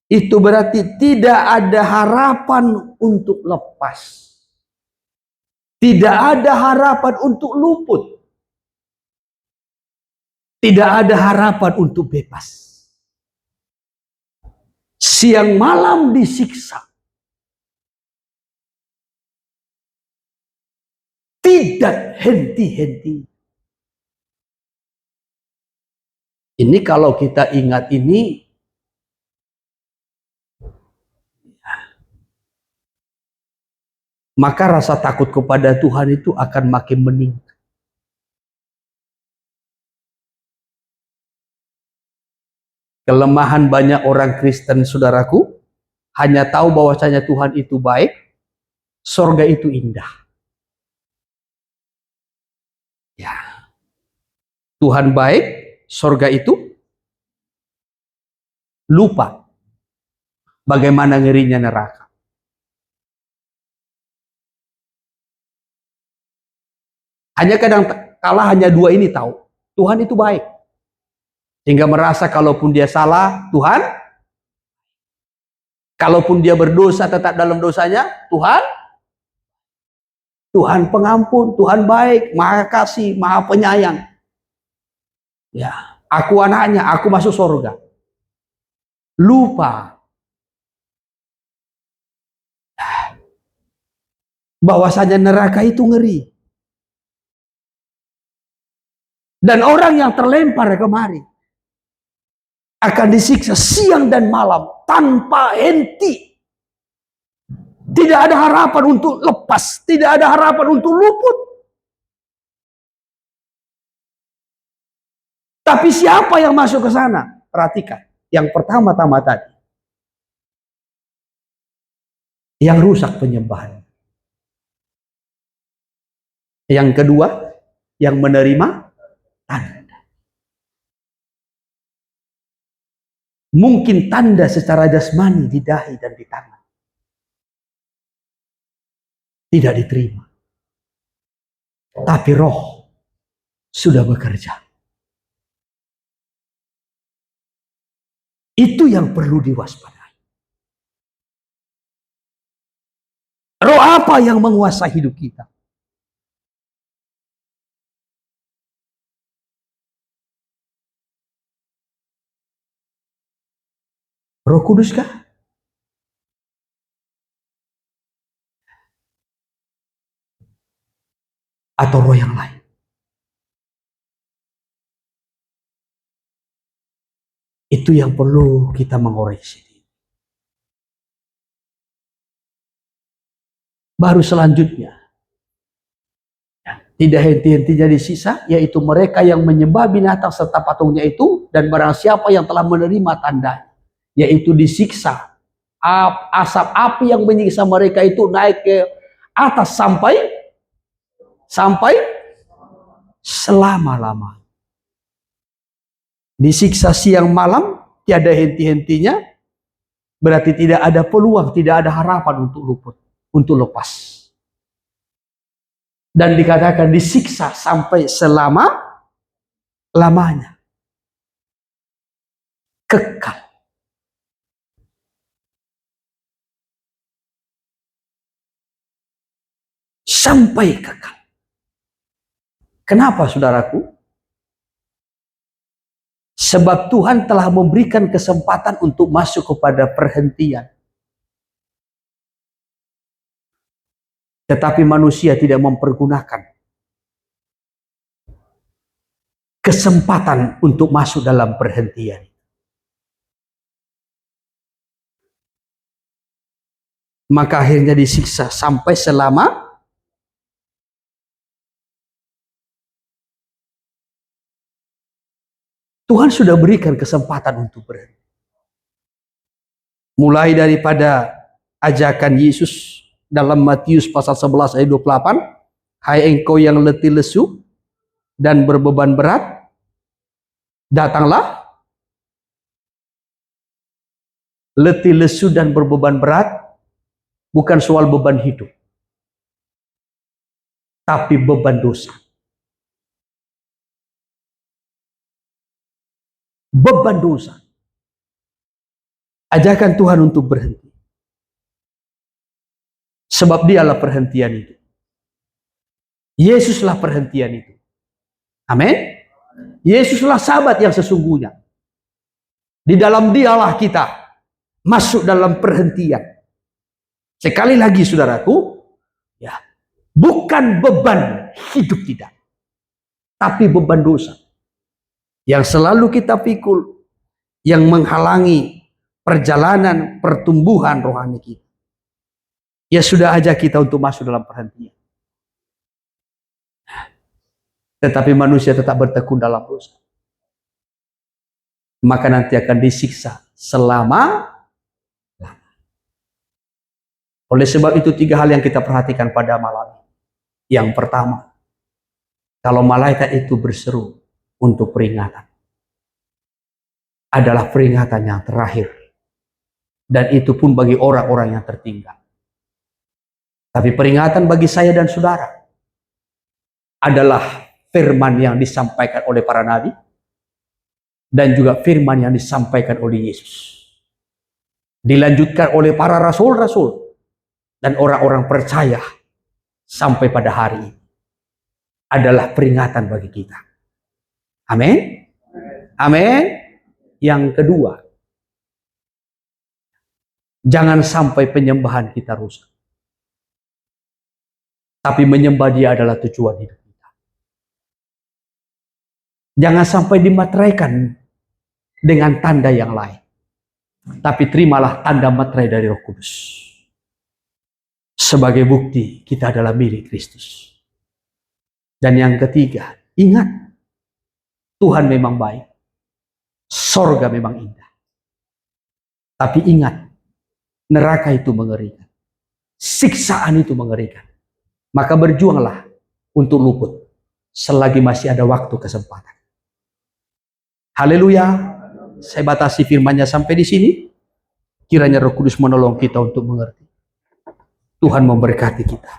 itu berarti tidak ada harapan untuk lepas. Tidak ada harapan untuk luput. Tidak ada harapan untuk bebas. Siang malam disiksa. Tidak henti-henti. Ini kalau kita ingat ini, maka rasa takut kepada Tuhan itu akan makin meningkat. Kelemahan banyak orang Kristen, saudaraku, hanya tahu bahwasanya Tuhan itu baik, sorga itu indah. Ya, Tuhan baik, sorga itu lupa bagaimana ngerinya neraka. Hanya kadang kala hanya dua ini tahu, Tuhan itu baik. Sehingga merasa kalaupun dia salah, Tuhan. Kalaupun dia berdosa tetap dalam dosanya, Tuhan pengampun, Tuhan baik, maha kasih, maha penyayang. Ya, aku anaknya, aku masuk surga. Lupa bahwasanya neraka itu ngeri. Dan orang yang terlempar kemari akan disiksa siang dan malam tanpa henti. Tidak ada harapan untuk lepas, tidak ada harapan untuk luput. Tapi siapa yang masuk ke sana? Perhatikan, yang pertama-tama tadi, yang rusak penyembahan. Yang kedua, yang menerima tanda. Mungkin tanda secara jasmani di dahi dan di tangan tidak diterima. Tapi roh sudah bekerja. Itu yang perlu diwaspadai. Roh apa yang menguasai hidup kita? Roh Kudus kah? Atau roh yang lain? Itu yang perlu kita mengoreksi. Baru selanjutnya, tidak henti-hentinya disisa, yaitu mereka yang menyembah binatang serta patungnya itu, dan barang siapa yang telah menerima tanda, yaitu disiksa. Asap api yang menyiksa mereka itu naik ke atas sampai selama-lama. Disiksa siang malam, tiada henti-hentinya, berarti tidak ada peluang, tidak ada harapan untuk luput, untuk lepas. Dan dikatakan disiksa sampai selama-lamanya. Kekal. Sampai kekal. Kenapa, saudaraku? Sebab Tuhan telah memberikan kesempatan untuk masuk kepada perhentian. Tetapi manusia tidak mempergunakan kesempatan untuk masuk dalam perhentian. Maka akhirnya disiksa sampai selama Tuhan sudah berikan kesempatan untuk berhenti. Mulai daripada ajakan Yesus dalam Matius pasal 11 ayat 28, hai engkau yang letih lesu dan berbeban berat, datanglah. Letih lesu dan berbeban berat bukan soal beban hidup, tapi beban dosa. Beban dosa. Ajakan Tuhan untuk berhenti. Sebab dialah perhentian itu. Yesuslah perhentian itu. Amin. Yesuslah sahabat yang sesungguhnya. Di dalam dialah kita masuk dalam perhentian. Sekali lagi saudaraku, ya, bukan beban hidup tidak, tapi beban dosa yang selalu kita pikul, yang menghalangi perjalanan pertumbuhan rohani kita. Ya sudah aja kita untuk masuk dalam perhentian. Tetapi manusia tetap bertekun dalam dosa. Maka nanti akan disiksa selama. Oleh sebab itu 3 hal yang kita perhatikan pada malam ini. Yang pertama, kalau malaikat itu berseru untuk peringatan, adalah peringatan yang terakhir. Dan itu pun bagi orang-orang yang tertinggal. Tapi peringatan bagi saya dan saudara adalah firman yang disampaikan oleh para nabi dan juga firman yang disampaikan oleh Yesus. Dilanjutkan oleh para rasul-rasul dan orang-orang percaya sampai pada hari ini. Adalah peringatan bagi kita. Amin. Amin. Yang kedua, jangan sampai penyembahan kita rusak. Tapi menyembah Dia adalah tujuan hidup kita. Jangan sampai dimateraikan dengan tanda yang lain. Tapi terimalah tanda materai dari Roh Kudus. Sebagai bukti kita adalah milik Kristus. Dan yang ketiga, ingat, Tuhan memang baik. Sorga memang indah. Tapi ingat, neraka itu mengerikan. Siksaan itu mengerikan. Maka berjuanglah untuk luput selagi masih ada waktu kesempatan. Haleluya. Saya batasi firman-Nya sampai di sini. Kiranya Roh Kudus menolong kita untuk mengerti. Tuhan memberkati kita.